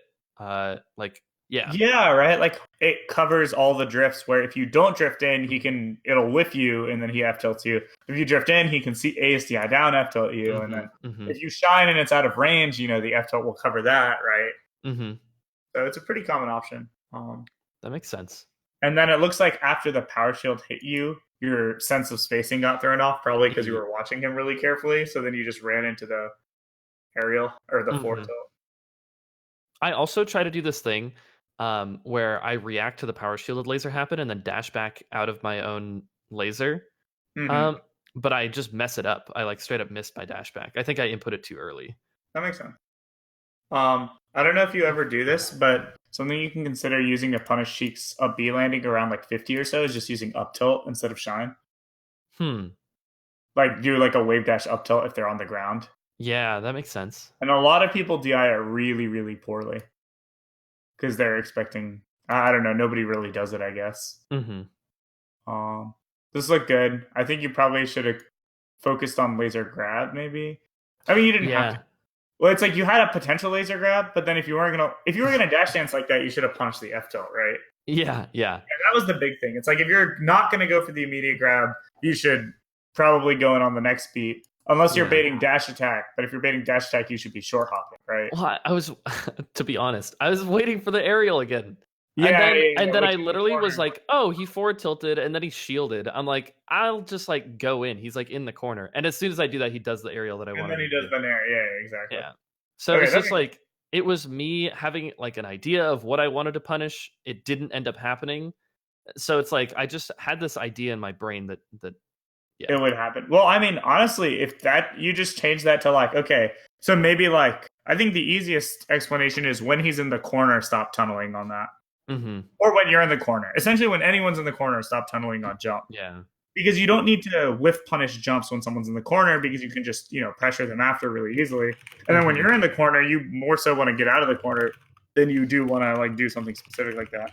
like yeah. Yeah, right. Like it covers all the drifts. Where if you don't drift in, it'll whiff you, and then he F tilts you. If you drift in, he can see ASDI down F tilt you, and Mhm, then mhm, if you shine and it's out of range, the F tilt will cover that, right? mhm. So it's a pretty common option. That makes sense. And then it looks like after the power shield hit you, your sense of spacing got thrown off, probably because you Ye- were watching him really carefully. So then you just ran into the aerial or the forward mhm. tilt. I also try to do this thing where I react to the power shielded laser happen and then dash back out of my own laser. Mm-hmm. Um, but I just mess it up. I like straight up missed my dash back. I think I input it too early. That makes sense. I don't know if you ever do this, but something you can consider using to punish Sheik's up B landing around like 50 or so is just using up tilt instead of shine. Hmm. Like do like a wave dash up tilt if they're on the ground. Yeah, that makes sense. And a lot of people DI it really, really poorly because they're expecting. I don't know. Nobody really does it, I guess. Mm-hmm. This looked good. I think you probably should have focused on laser grab, maybe. I mean, you didn't have to. Yeah. Well, it's like you had a potential laser grab, but then if you were gonna dash dance like that, you should have punched the F tilt, right? Yeah. Yeah. Yeah, that was the big thing. It's like if you're not gonna go for the immediate grab, you should probably go in on the next beat, unless you're Yeah. baiting dash attack. But if you're baiting dash attack, you should be short hopping, right? Well, I was to be honest, I was waiting for the aerial again. And Yeah, then yeah, and yeah, then I which in the literally was corner. like, "Oh, he forward tilted and then he shielded." I'm like, "I'll just like go in." He's like in the corner. And as soon as I do that, he does the aerial that I And want then him he to does do. the nair. Yeah, yeah, exactly. Yeah. So Okay, it's that just makes like it was me having like an idea of what I wanted to punish. It didn't end up happening. So it's like I just had this idea in my brain that it yeah. would happen. Well, I mean, honestly, if that you just change that to like, okay, so maybe like I think the easiest explanation is when he's in the corner, stop tunneling on that. Mhm. Or when you're in the corner. Essentially when anyone's in the corner, stop tunneling on jump. Yeah. Because you don't need to whiff punish jumps when someone's in the corner because you can just, pressure them after really easily. And then when Mhm. you're in the corner, you more so want to get out of the corner than you do want to like do something specific like that.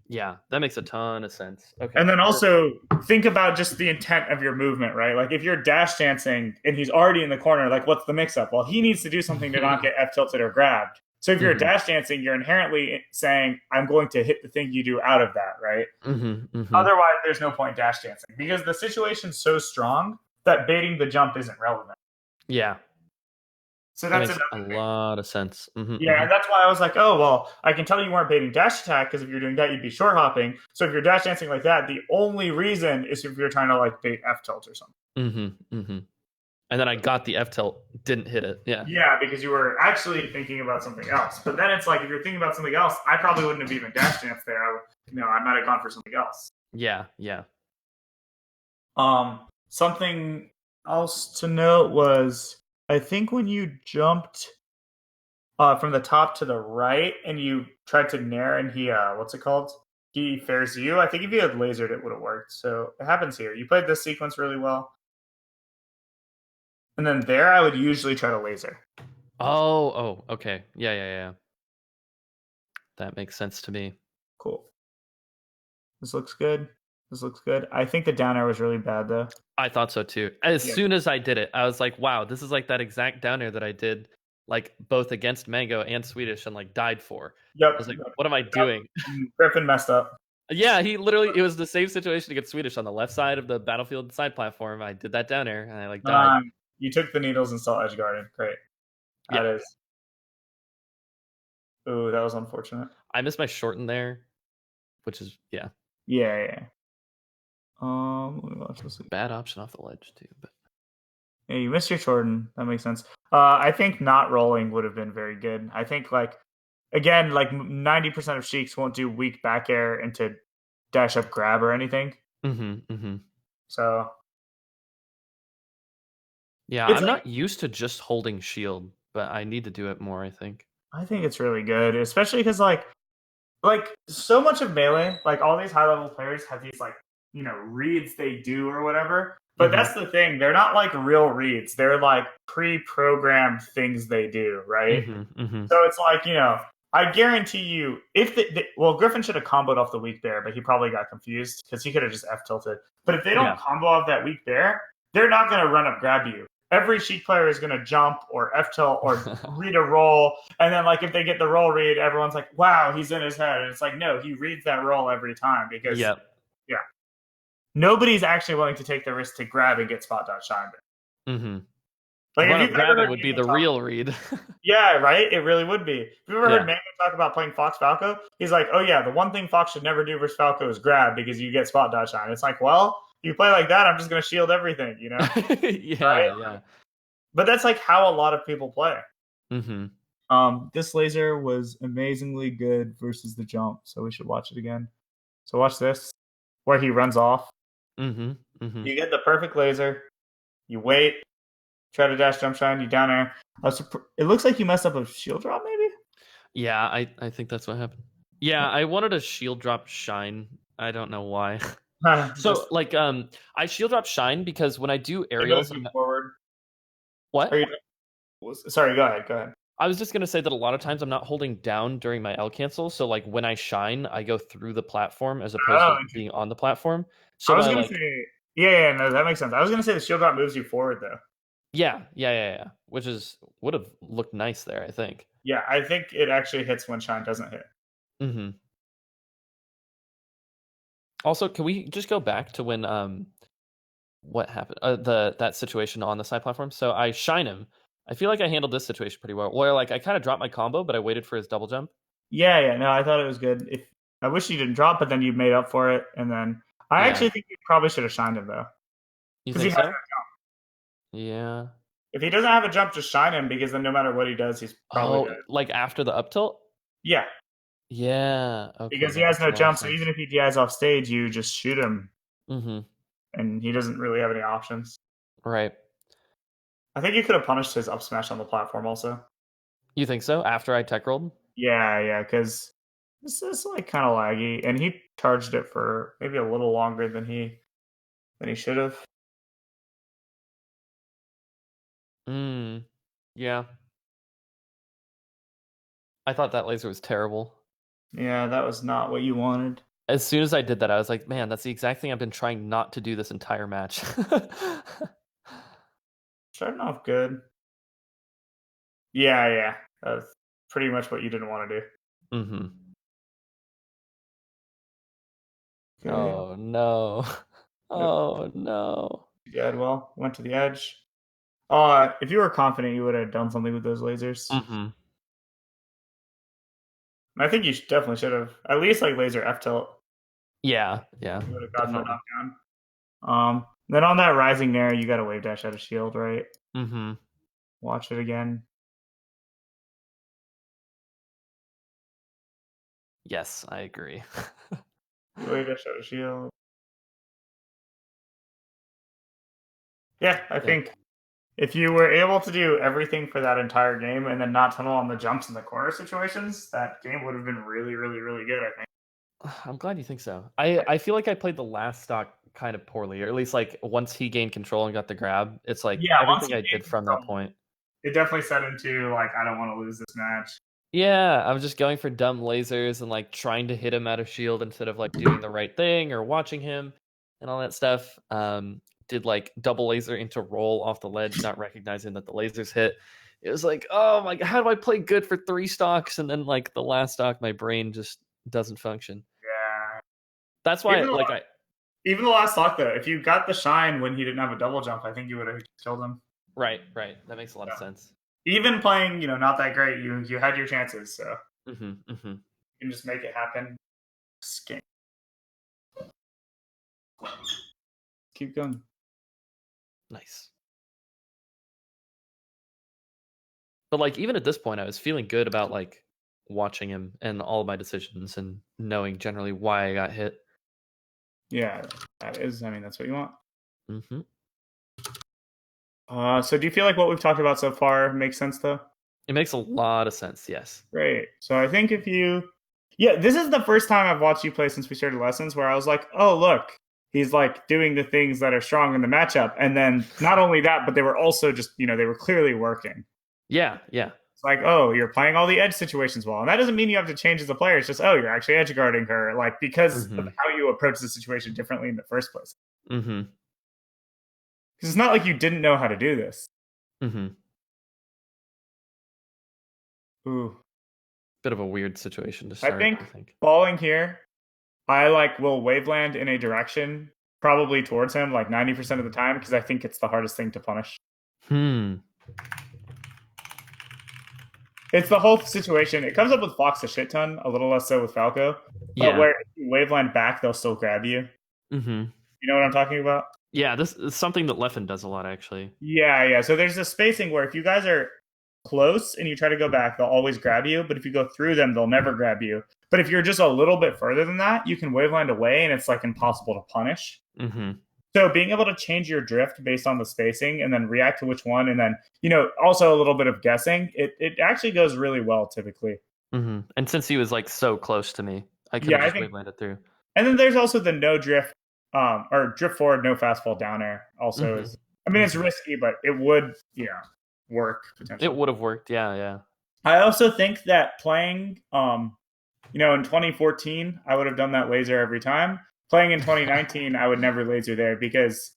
Yeah, that makes a ton of sense. And Okay. then Perfect. also think about just the intent of your movement, right? Like if you're dash dancing and he's already in the corner, like what's the mix up? Well, he needs to do something to not get F tilted or grabbed. So if you're Mhm. dash dancing, you're inherently saying, I'm going to hit the thing you do out of that, right? Mhm. Mhm. Otherwise, there's no point dash dancing because the situation's so strong that baiting the jump isn't relevant. Yeah. So That that's makes another a thing. lot of sense. Mhm. Yeah, and Mhm. that's why I was like, oh, well, I can tell you weren't baiting dash attack because if you're doing that, you'd be short hopping. So if you're dash dancing like that, the only reason is if you're trying to like bait F tilt or something. Mhm. Mhm. And then I got the F tilt, didn't hit it. Yeah. Yeah, because you were actually thinking about something else. But then it's like if you're thinking about something else, I probably wouldn't have even dash danced there. I might have gone for something else. Yeah. Yeah. Something else to note was I think when you jumped from the top to the right and you tried to nair and he what's it called? He fares you. I think if you had lasered it would have worked. So it happens here. You played this sequence really well. And then there I would usually try to laser. Okay. Yeah. That makes sense to me. Cool. This looks good. This looks good. I think the down air was really bad though. I thought so too. As Yeah. soon as I did it, I was like, wow, this is like that exact down air that I did, like both against Mango and Swedish and like died for. Yep. I was like, Yep. what am I doing? Griffin messed up. Yeah, it was the same situation against Swedish on the left side of the battlefield side platform. I did that down air and I like died. You took the needles and saw edge guarded. Great. Yeah. That is. Ooh, that was unfortunate. I missed my shorten there, which is, yeah, Yeah, yeah. Let me watch this. bad option off the ledge too. But Yeah, you missed your Jordan. That makes sense. I think not rolling would have been very good. I think like again, like 90% of Sheiks won't do weak back air into dash up grab or anything. mm-hmm. So Yeah, it's I'm like not used to just holding shield, but I need to do it more, I think. I think it's really good, especially because like so much of melee, like all these high level players have these like reads they do or whatever. But Mm-hmm. that's the thing; they're not like real reads. They're like pre-programmed things they do, right? Mm-hmm. Mm-hmm. So it's like I guarantee you, if well, Griffin should have comboed off the weak bear, but he probably got confused because he could have just F tilted. But if they don't Yeah. combo off that weak bear, they're not going to run up grab you. Every Sheik player is going to jump or F tilt or read a roll, and then like if they get the roll read, everyone's like, "Wow, he's in his head." And it's like, no, he reads that roll every time because Yep. yeah, nobody's actually willing to take the risk to grab and get spot dot shine. Mm-hmm. Like if Run you've up ever grabbing heard would be Mango the talk, real read. yeah, right, it really would be. If you've ever heard Yeah. Mango talk about playing Fox Falco, he's like, "Oh yeah, the one thing Fox should never do versus Falco is grab because you get spot dot shine." It's like, well, you play like that, I'm just gonna shield everything, Yeah, right? yeah. But that's like how a lot of people play. Mm-hmm. This laser was amazingly good versus the jump, so we should watch it again. So watch this, where he runs off. Mm-hmm. Mm-hmm. You get the perfect laser. You wait, try to dash jump shine. You down air. It looks like you messed up a shield drop, maybe. Yeah, I think that's what happened. Yeah, I wanted a shield drop shine. I don't know why. Just So like I shield drop shine because when I do it moves aerials, you forward. Are what? you? Sorry, go ahead. Go ahead. I was just gonna say that a lot of times I'm not holding down during my L cancel, so like when I shine, I go through the platform as opposed Oh, to being on the platform. I So was my gonna like say, yeah, no, that makes sense. I was gonna say the shield drop moves you forward though. yeah, which is would have looked nice there, I think. Yeah, I think it actually hits when shine doesn't hit. Hmm. Also, can we just go back to when what happened? The that situation on the side platform. So I shine him. I feel like I handled this situation pretty well. Where like I kind of dropped my combo, but I waited for his double jump. Yeah, yeah, no, I thought it was good. If I wish you didn't drop, but then you made up for it, and then I Yeah, actually think you probably should have shined him though, you because he think has no so? jump. Yeah. If he doesn't have a jump, just shine him because then no matter what he does, he's probably Oh, dead. like after the up tilt? Yeah, Yeah. Okay, because he that has makes a no lot of jump. So sense. even if he DIs off stage, you just shoot him, Mm-hmm. and he doesn't really have any options. Right. I think you could have punished his up smash on the platform also. You think so? After I tech rolled? Yeah, yeah, because this is like kind of laggy, and he charged it for maybe a little longer than he should have. Mm. Yeah. I thought that laser was terrible. Yeah, that was not what you wanted. As soon as I did that, I was like, man, that's the exact thing I've been trying not to do this entire match. Starting off good. Yeah, yeah, that's pretty much what you didn't want to do. Mm-hmm. Okay, Oh no. nope. Oh no. Yeah, well, went to the edge. If you were confident, you would have done something with those lasers. Mm-hmm. I think you definitely should have at least like laser F tilt. Yeah, You would have gotten the definitely. knockdown. Then on that rising there, you got to wave dash out of shield, right? Mm-hmm. Watch it again. Yes, I agree. You wave dash out of shield. Yeah, I Yeah. think if you were able to do everything for that entire game and then not tunnel on the jumps in the corner situations, that game would have been really, really, really good, I think. I'm glad you think so. I feel like I played the last stock kind of poorly, or at least like once he gained control and got the grab, it's like Yeah, once everything he I did gained from that control, point. it definitely set into like I don't want to lose this match. Yeah, I was just going for dumb lasers and like trying to hit him out of shield instead of like doing the right thing or watching him and all that stuff. Did like double laser into roll off the ledge, not recognizing that the lasers hit. It was like, oh my god, how do I play good for 3 stocks and then like the last stock, my brain just doesn't function. Yeah. That's why, Even the like, I even the last stock though, if you got the shine when he didn't have a double jump, I think you would have killed him. right, that makes a lot of Yeah. sense. Even playing, not that great, you had your chances, so Mm-hmm. you can just make it happen. Skink. Keep going. Nice. But like even at this point, I was feeling good about like watching him and all of my decisions and knowing generally why I got hit. Yeah, that is. I mean, that's what you want. Mm-hmm. So do you feel like what we've talked about so far makes sense though? It makes a lot of sense. Yes. Great. So I think yeah, this is the first time I've watched you play since we started lessons where I was like, oh, look, he's like doing the things that are strong in the matchup. And then not only that, but they were also just, they were clearly working. Yeah. It's like, oh, you're playing all the edge situations well. And that doesn't mean you have to change as a player. It's just, oh, you're actually edge guarding her, like because of Mm-hmm. how you approach the situation differently in the first place. Mm-hmm. Because it's not like you didn't know how to do this. Mm-hmm. Ooh. Bit of a weird situation to I start, think I think. falling here, I like will waveland in a direction probably towards him like 90% of the time because I think it's the hardest thing to punish. Hmm. It's the whole situation. It comes up with Fox a shit ton, a little less so with Falco. But Yeah. where if you waveland back, they'll still grab you. Mm-hmm. You know what I'm talking about? Yeah, this is something that Leffen does a lot actually. Yeah. So there's a spacing where if you guys are close and you try to go back, they'll always grab you. But if you go through them, they'll never grab you. But if you're just a little bit further than that, you can waveland away and it's like impossible to punish. Mm-hmm. So being able to change your drift based on the spacing and then react to which one, and then also a little bit of guessing, it actually goes really well typically. Mm-hmm. And since he was like so close to me, I could Yeah, have I just think. wave landed through. And then there's also the no drift, or drift forward, no fast fall down air. Also Mm-hmm. is. I mean, it's Mm-hmm. risky, but it would, work It potentially. would have worked. Yeah. I also think that playing, in 2014, I would have done that laser every time. Playing in 2019, I would never laser there because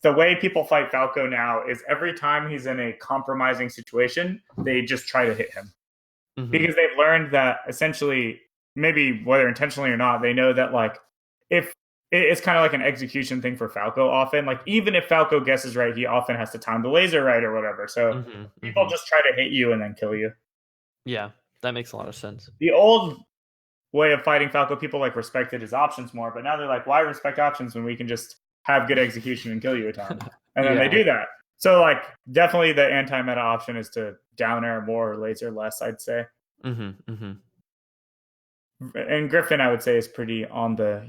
the way people fight Falco now is every time he's in a compromising situation, they just try to hit him Mm-hmm. because they've learned that essentially, maybe whether intentionally or not, they know that like if it's kind of like an execution thing for Falco often. Like even if Falco guesses right, he often has to time the laser right or whatever. So Mm-hmm. people Mm-hmm. just try to hit you and then kill you. Yeah, that makes a lot of sense. The old way of fighting Falco, people like respected his options more, but now they're like, why respect options when we can just have good execution and kill you a ton? And then they Yeah. do that. So like definitely the anti-meta option is to down air more or laser less, I'd say. Mm-hmm. Mm-hmm. And Griffin, I would say, is pretty on the,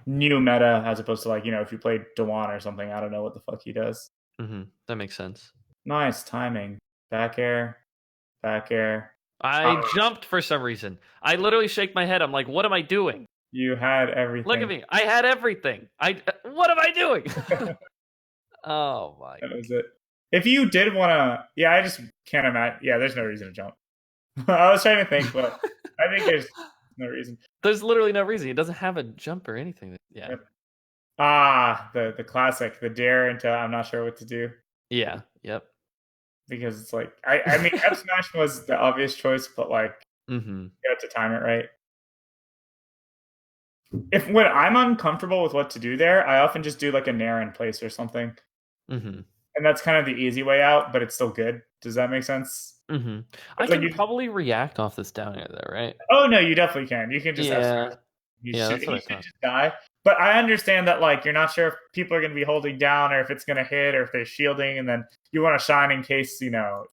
new meta as opposed to like, if you played Dewan or something, I don't know what the fuck he does. Mm-hmm. That makes sense. Nice timing. Back air, back air. I Oh, jumped for some reason. I literally shake my head. I'm like, what am I doing? you had Look at everything. me. I had everything. What am I doing? Oh my. That was it. If you did want to, yeah, I just can't imagine. Yeah, there's no reason to jump. I was trying to think, but I think there's no reason. There's literally no reason. It doesn't have a jump or anything. Yeah. Yep. The classic, the dare into I'm not sure what to do Yeah. Yep. because it's like I mean F smash was the obvious choice, but like Mm-hmm. you have to time it right. If when I'm uncomfortable with what to do there, I often just do like a nair in place or something, Mm-hmm. and that's kind of the easy way out, but it's still good. Does that make sense? Mm-hmm. I It's like can you. probably react off this down air though, right? Oh no, you definitely can. You can just F smash. Yeah. Yeah, that's what He I should thought. just die. But I understand that like you're not sure if people are going to be holding down or if it's going to hit or if they're shielding, and then you want to shine in case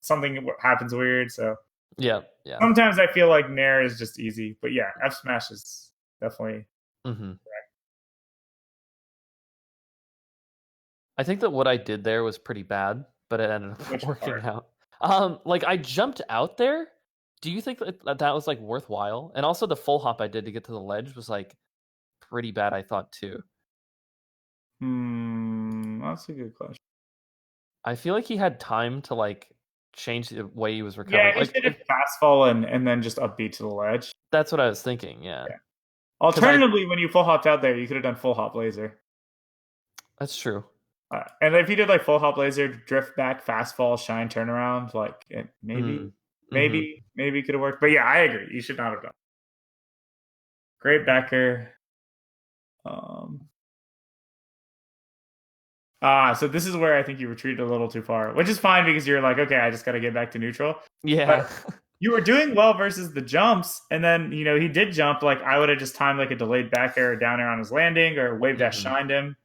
something happens weird. So Yeah. sometimes I feel like Nair is just easy, but yeah, F smash is definitely. Mm-hmm. I think that what I did there was pretty bad, but it ended up Which working part? out. Like I jumped out there. Do you think that was like worthwhile? And also the full hop I did to get to the ledge was like pretty bad, I thought too. That's a good question. I feel like he had time to like change the way he was Yeah, recovering. he Like should have fast fall and then just upbeat to the ledge. that's what I was thinking. Yeah, Yeah. because I Alternatively, when you full hopped out there, you could have done full hop laser. that's true. And if you did like full hop laser, drift back, fast fall, shine, turnaround, like Mm. maybe, Mm-hmm. maybe could have worked. But yeah, I agree. You should not have done. Great backer. Um, so this is where I think you retreated a little too far, which is fine because you're like, okay, I just got to get back to neutral. But Yeah. you were doing well versus the jumps, and then he did jump. Like I would have just timed like a delayed back air or down air on his landing, or wave dash hmm shined him.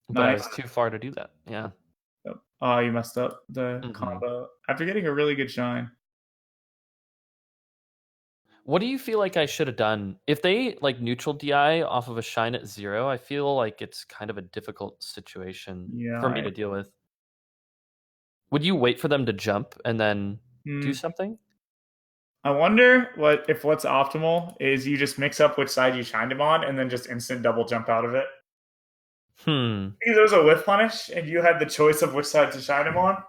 But I Nice. was too far to do that. Yeah. Oh, you messed up the hmm combo after getting a really good shine. What do you feel like I should have done if they like neutral DI off of a shine at 0? I feel like it's kind of a difficult situation Yeah, for me to deal with. Would you wait for them to jump and then do Hmm. something? I wonder what's optimal is you just mix up which side you shined him on, and then just instant double jump out of it. Hmm. Because there was a whiff punish, and you had the choice of which side to shine him on,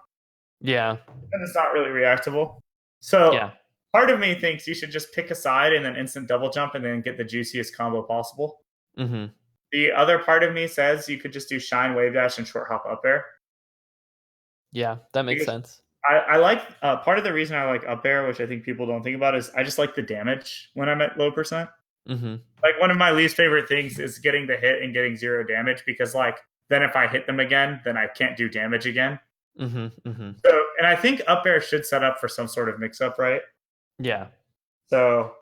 Yeah. and it's not really reactable. So Yeah. part of me thinks you should just pick a side and then instant double jump, and then get the juiciest combo possible. hmm The other part of me says you could just do shine, wave dash, and short hop up air. Yeah. That makes Because sense. I like part of the reason I like up air, which I think people don't think about, is I just like the damage when I'm at low percent. hmm Like one of my least favorite things is getting the hit and getting zero damage, because like then if I hit them again, then I can't do damage again. hmm hmm So, and I think up air should set up for some sort of mix up, right? Yeah. So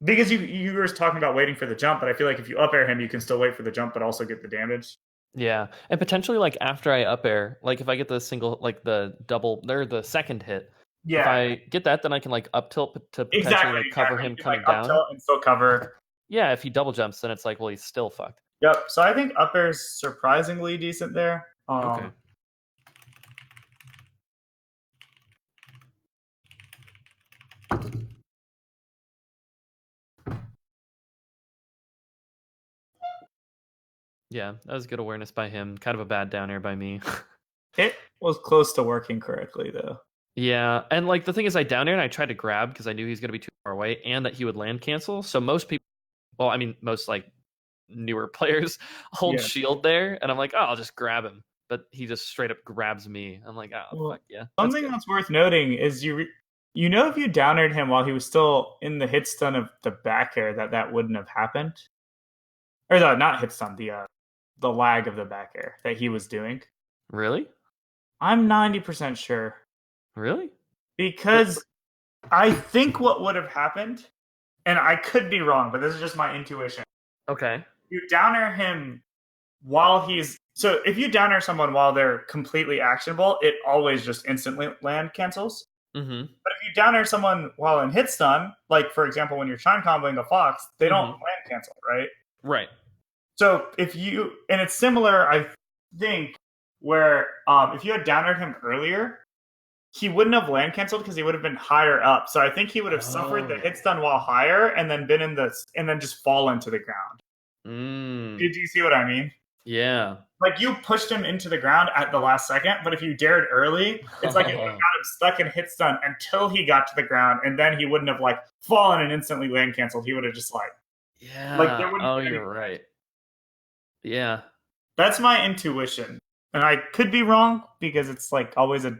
because you were talking about waiting for the jump, but I feel like if you up air him, you can still wait for the jump, but also get the damage. Yeah. And potentially like after I up air, like if I get the single like the double or the second hit, if Yeah, I get that, then I can like up tilt to potentially exactly, like cover exactly. You him can like coming up down. tilt and still cover. Yeah, if he double jumps, then it's like, well, he's still fucked. Yep. So I think up air is surprisingly decent there. Okay. Yeah, that was good awareness by him. Kind of a bad down air by me. It was close to working correctly though. Yeah, and like the thing is, I down air and I tried to grab because I knew he was going to be too far away and that he would land cancel. So most people, well, I mean, most like newer players hold Yeah. shield there, and I'm like, oh, I'll just grab him. But he just straight up grabs me. I'm like, oh, Well, fuck yeah, that's something good. that's worth noting is if you downed him while he was still in the hit stun of the back air, that wouldn't have happened. Or not hit stun, the lag of the back air that he was doing. Really? I'm 90% sure, Really? because I think what would have happened, and I could be wrong, but this is just my intuition. Okay. You downer him while he's so if you downer someone while they're completely actionable, it always just instantly land cancels. Mm-hmm. But if you downer someone while in hit stun, like for example when you're shine comboing a fox, they don't Mm-hmm. land cancel, right? Right. So if you and it's similar, I think, where if you had downered him earlier, he wouldn't have land canceled because he would have been higher up. So I think he would have suffered the hit Oh. stun while higher and then been in the and then just fallen to the ground. Mm. Do you see what I mean? Yeah. Like you pushed him into the ground at the last second, but if you dared early, it's like it would have got him stuck in hit stun until he got to the ground, and then he wouldn't have like fallen and instantly land canceled. He would have just like there Yeah. wouldn't Oh, be any. you're right. Yeah. That's my intuition, and I could be wrong because it's like always a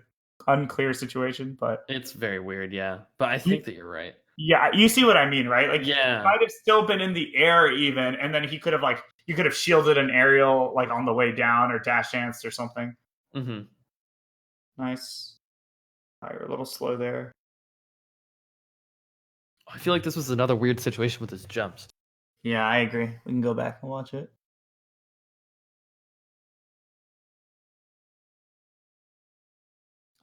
unclear situation. But It's very weird, yeah. But I you, think that you're right. yeah, you see what I mean, right? Like he Yeah. might have still been in the air even, and then he could have like you could have shielded an aerial like on the way down or dash danced or something. Mm-hmm. Nice. You're a little slow there. I feel like this was another weird situation with his jumps. Yeah, I agree. We can go back and watch it.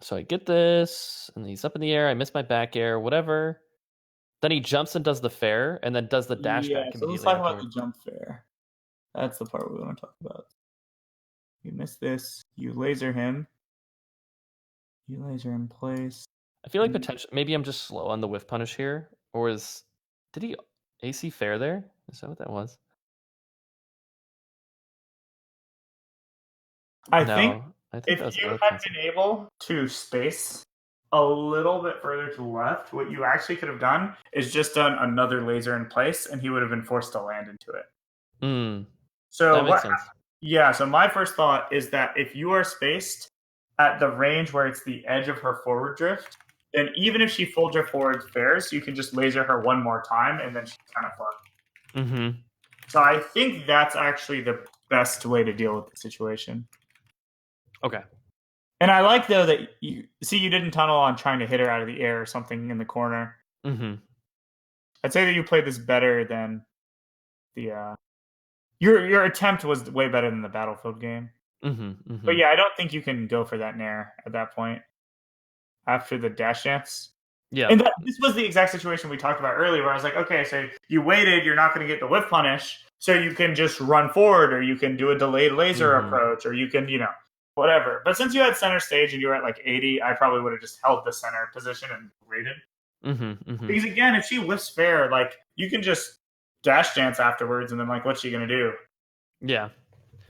So I get this, and he's up in the air. I miss my back air, whatever. Then he jumps and does the fair, and then does the dash Yeah, back so let's immediately talk about afterward. the jump fair. That's the part we want to talk about. You miss this. You laser him. You laser in place. I feel like potential. Maybe I'm just slow on the whiff punish here, or did he AC fair there? Is that what that was? I think No, I think if that was you auto had cancel. been able to space a little bit further to the left, what you actually could have done is just done another laser in place, and he would have been forced to land into it. Hmm, So that makes what? sense. Yeah. So my first thought is that if you are spaced at the range where it's the edge of her forward drift, then even if she full drift forward fares, you can just laser her one more time, and then she's kind of fucked. Mm-hmm. So I think that's actually the best way to deal with the situation. Okay. And I like though that you didn't tunnel on trying to hit her out of the air or something in the corner. Mm-hmm. I'd say that you played this better than the your attempt was way better than the Battlefield game. Mm-hmm. But Mm-hmm. yeah, I don't think you can go for that nair at that point after the dash dance. Yeah. And this was the exact situation we talked about earlier, where I was like, okay, so you waited, you're not going to get the whip punish, so you can just run forward, or you can do a delayed laser Mm-hmm. approach, or you can, whatever. But since you had center stage and you were at like 80, I probably would have just held the center position and waited. Mm-hmm. Mm-hmm. Because again, if she whiffs fair, like you can just dash dance afterwards, and then like, what's she gonna do? Yeah.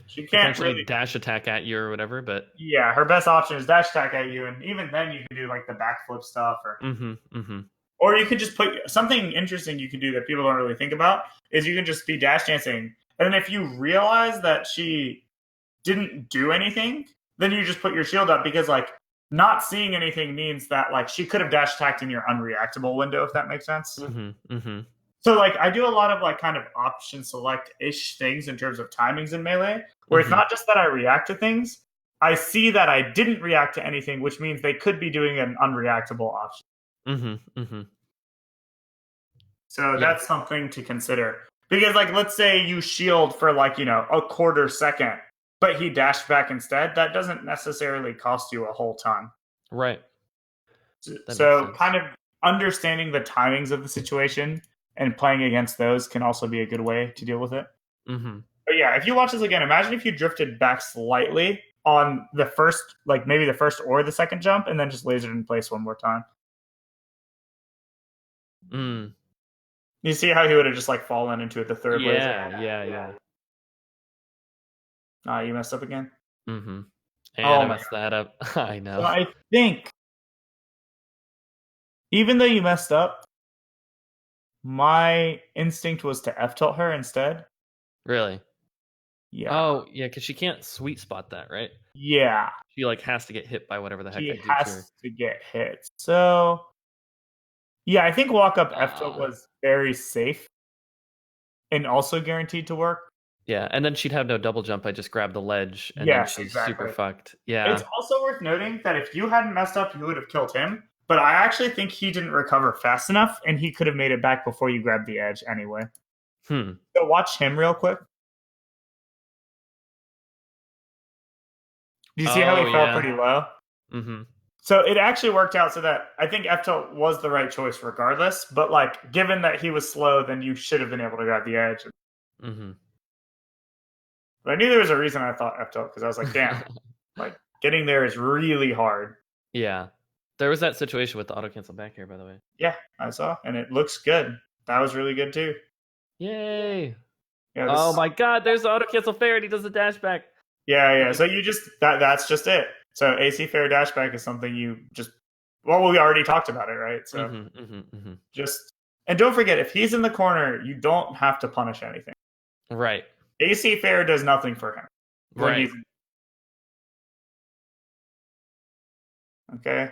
She can't Potentially really. dash attack at you or whatever, but. Yeah, her best option is dash attack at you, and even then you can do like the backflip stuff, Mm-hmm. Mm-hmm. or you could just put something interesting you can do that people don't really think about is you can just be dash dancing, and then if you realize that she didn't do anything, then you just put your shield up because like not seeing anything means that like she could have dash attacked in your unreactable window if that makes sense. Mm-hmm. Mm-hmm. So like I do a lot of like kind of option select ish things in terms of timings in melee, where it's Mm-hmm. not just that I react to things. I see that I didn't react to anything, which means they could be doing an unreactable option. Mm-hmm. Mm-hmm. So Yeah. that's something to consider. Because like let's say you shield for like, a quarter second, but he dashed back instead, that doesn't necessarily cost you a whole ton. Right. That makes So sense. kind of understanding the timings of the situation and playing against those can also be a good way to deal with it. Mm-hmm. But yeah, if you watch this again, imagine if you drifted back slightly on the first, like maybe the first or the second jump, and then just lasered in place one more time. Mm. You see how he would have just like fallen into it the third laser? Yeah. Yeah. Yeah. You messed up again. Mm-hmm. And Oh I my messed god. that up. I So know. I think even though you messed up, my instinct was to F tilt her instead. Really? Yeah. Oh, yeah, because she can't sweet spot that, right? Yeah. She like has to get hit by whatever the heck She I do to her. has to get hit. So yeah, I think walk up F tilt Ah. was very safe and also guaranteed to work. Yeah, and then she'd have no double jump. I just grab the ledge, and then Yes, she's super exactly. fucked. It's Yeah. also worth noting that if you hadn't messed up, you would have killed him. But I actually think he didn't recover fast enough, and he could have made it back before you grabbed the edge anyway. Hmm. So watch him real quick. Do you see how Oh he fell yeah. pretty low? Mm-hmm. So it actually worked out so that I think F tilt was the right choice regardless. But like, given that he was slow, then you should have been able to grab the edge. Mm-hmm. But I knew there was a reason I thought F tilt because I was like, damn, like getting there is really hard. Yeah. There was that situation with the auto cancel back here, by the way. Yeah, I saw, and it looks good. That was really good too. Yay. Yeah, Oh this. my god, there's the auto cancel fair and he does the dash back. Yeah. Okay. So you just that's just it. So AC fair dashback is something you just well, we already talked about it, right? So Mm-hmm. Mm-hmm. Mm-hmm. just and don't forget if he's in the corner, you don't have to punish anything. Right. AC fair does nothing for him when Right. he's okay.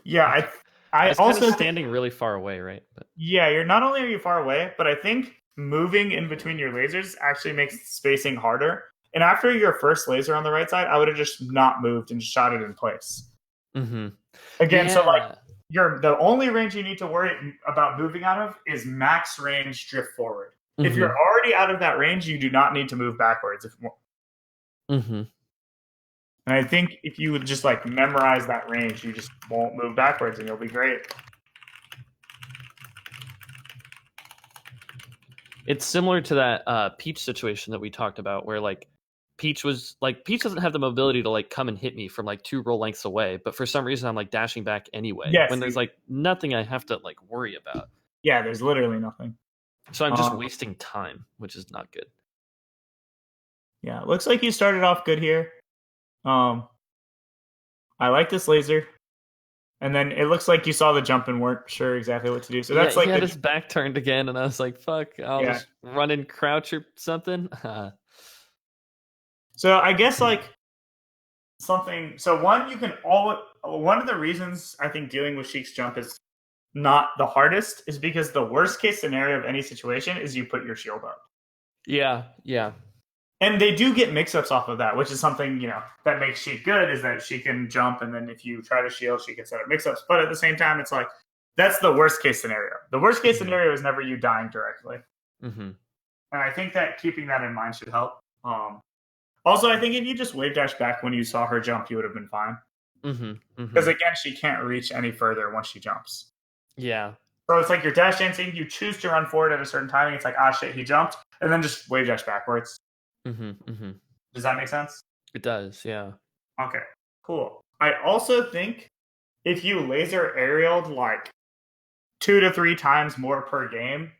Yeah, I I was kind of also standing really far away, right? But yeah, you're not only are you far away, but I think moving in between your lasers actually makes spacing harder. And after your first laser on the right side, I would have just not moved and shot it in place. mm-hmm. Again, so like Yeah. the only range you need to worry about moving out of is max range drift forward. If Mm-hmm. you're already out of that range, you do not need to move backwards. Mm-hmm. And I think if you would just like memorize that range, you just won't move backwards and you'll be great. It's similar to that Peach situation that we talked about, where like Peach doesn't have the mobility to like come and hit me from like 2 roll lengths away, but for some reason I'm like dashing back anyway Yes. when there's like nothing I have to like worry about. Yeah, there's literally nothing. So I'm just wasting time, which is not good. Yeah, looks like you started off good here. I like this laser. And then it looks like you saw the jump and weren't sure exactly what to do. So Yeah, that's he like had the his back turned again, and I was like, "Fuck, I'll yeah. just run and crouch or something." So I guess like something. So one of the reasons I think dealing with Sheik's jump is not the hardest is because the worst case scenario of any situation is you put your shield up. Yeah, yeah. And they do get mix-ups off of that, which is something, that makes Sheik good, is that she can jump, and then if you try to shield, she can set up mix-ups. But at the same time, it's like, that's the worst case scenario. The worst case scenario is never you dying directly. Mm-hmm. And I think that keeping that in mind should help. Also, I think if you just wave dash back when you saw her jump, you would have been fine. Mm-hmm. Because again, she can't reach any further once she jumps. Yeah. So it's like you're dash dancing, you choose to run forward at a certain timing, it's like, ah shit, he jumped, and then just wave dash backwards. Mm-hmm. Does that make sense? It does, yeah. Okay, cool. I also think if you laser aerialed like 2 to 3 times more per game,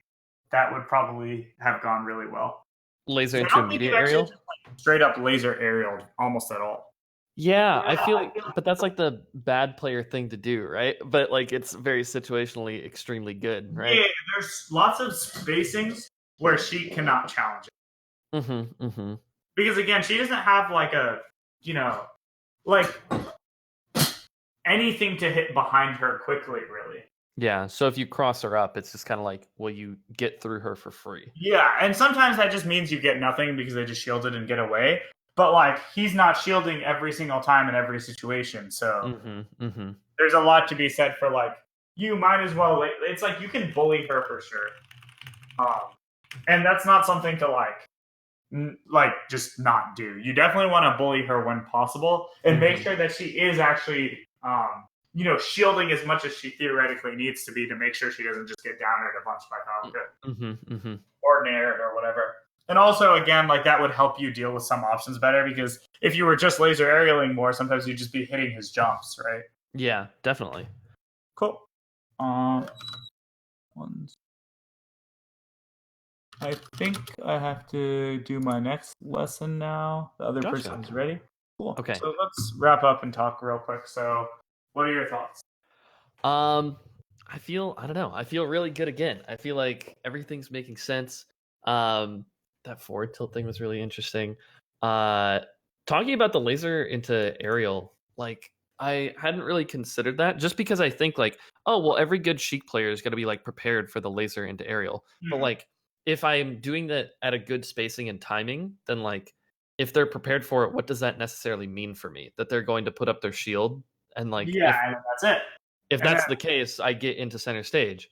that would probably have gone really well. Laser I into don't think immediate you actually aerial? just, straight up laser aerialed almost at all. Yeah, I feel like, but that's like the bad player thing to do, right? But like it's very situationally extremely good, right? Yeah, there's lots of spacings where she cannot challenge it. Mm-hmm. Because again, she doesn't have like like anything to hit behind her quickly, really. Yeah, so if you cross her up, it's just kind of like, will you get through her for free? Yeah, and sometimes that just means you get nothing because they just shielded and get away. But like he's not shielding every single time in every situation, so there's a lot to be said for like you might as well. It's like you can bully her for sure, and that's not something to like just not do. You definitely want to bully her when possible and make sure that she is actually shielding as much as she theoretically needs to be to make sure she doesn't just get downed a bunch by FALCO or nared or whatever. And also, again, like that would help you deal with some options better because if you were just laser aerialing more, sometimes you'd just be hitting his jumps, right? Yeah, definitely. Cool. I think I have to do my next lesson now. The other person's ready. Cool. Okay. So let's wrap up and talk real quick. So, what are your thoughts? I don't know. I feel really good again. I feel like everything's making sense. That forward tilt thing was really interesting. Talking about the laser into aerial, like I hadn't really considered that just because I think like, oh, well, every good Sheik player is going to be like prepared for the laser into aerial. But like, if I'm doing that at a good spacing and timing, then like, if they're prepared for it, what does that necessarily mean for me? That they're going to put up their shield and like, and that's it. if that's the case, I get into center stage.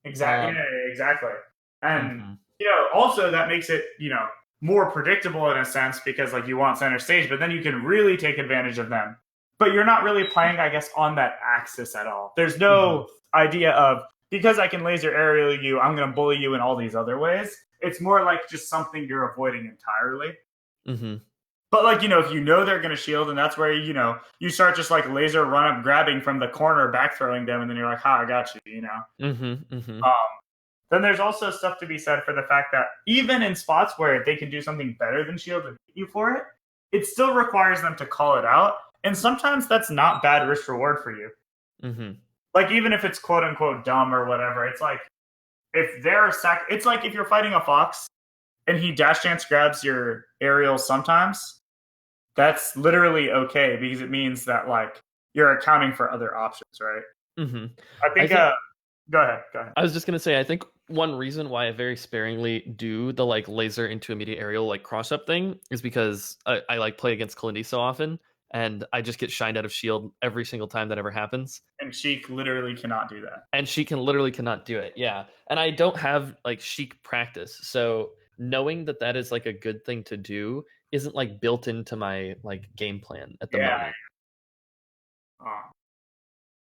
Exactly. Exactly. And also that makes it more predictable in a sense because like you want center stage, but then you can really take advantage of them. But you're not really playing, I guess, on that axis at all. There's no idea of because I can laser aerial you, I'm going to bully you in all these other ways. It's more like just something you're avoiding entirely. But like if you know they're going to shield, and that's where you start just like laser run up, grabbing from the corner, back throwing them, and then you're like, "Ha, I got you," Then there's also stuff to be said for the fact that even in spots where they can do something better than shield and hit you for it, it still requires them to call it out, and sometimes that's not bad risk reward for you. Like even if it's quote unquote dumb or whatever, it's like if they're it's like if you're fighting a fox and he dash dance grabs your aerial sometimes. That's literally okay because it means that like you're accounting for other options, right? I think go ahead. I was just gonna say I think one reason why I very sparingly do the like laser into immediate aerial like cross up thing is because I like play against Kalindi so often and I just get shined out of shield every single time that ever happens. And Sheik literally cannot do that. And she literally cannot do it. Yeah. And I don't have like Sheik practice. So knowing that that is like a good thing to do isn't like built into my like game plan at the moment.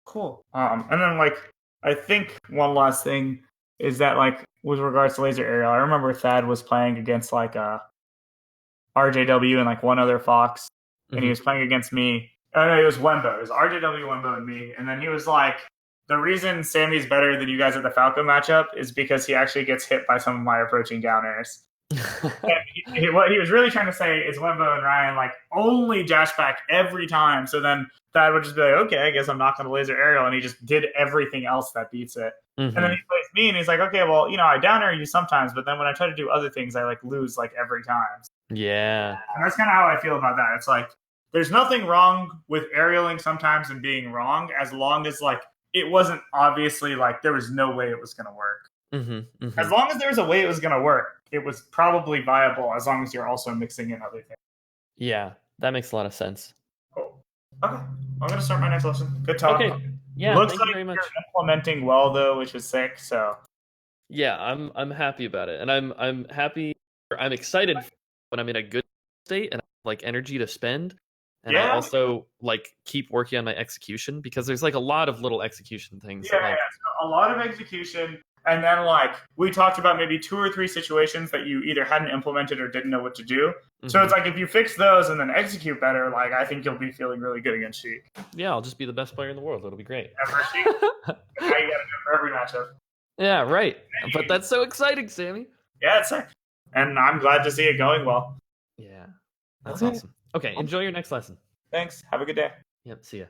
Cool. And then like I think one last thing is that like with regards to laser aerial, I remember Thad was playing against like RJW and like one other Fox, and he Hmm. was playing against me. Oh no, it was Wembo. It was RJW, Wembo, and me. And then he was like, "The reason Sammy's better than you guys at the Falco matchup is because he actually gets hit by some of my approaching downers." And what he was really trying to say is Wembo and Ryan like only dash back every time. So then Thad would just be like, okay, I guess I'm not going to laser aerial. And he just did everything else that beats it. And then Hmm. he plays me and he's like, okay, well, I down air you sometimes, but then when I try to do other things, I like lose like every time. Yeah. And that's kind of how I feel about that. It's like there's nothing wrong with aerialing sometimes and being wrong as long as like it wasn't obviously like there was no way it was going to work. Hmm. As Hmm. long as there was a way it was going to work, it was probably viable as long as you're also mixing in other things. Yeah, that makes a lot of sense. Cool. Okay. I'm going to start my next lesson. Good talk. Okay. Yeah, Looks thank you like very you're much. implementing well, though, which is sick. So, Yeah, I'm happy about it. And I'm happy I'm excited when I'm in a good state and I have, like energy to spend. And I yeah. also like keep working on my execution because there's like a lot of little execution things Yeah. that like So a lot of execution. And then, like, we talked about maybe 2 or 3 situations that you either hadn't implemented or didn't know what to do. So mhm. it's like if you fix those and then execute better, like, I think you'll be feeling really good against Sheik. Yeah, I'll just be the best player in the world. It'll be great. Ever Sheik. Now you got to do it for every matchup. Yeah, right. But that's so exciting, Sammy. Yeah, it's sick. And I'm glad to see it going well. Yeah. That's Okay. awesome. Okay, enjoy your next lesson. Thanks. Have a good day. Yep, see ya.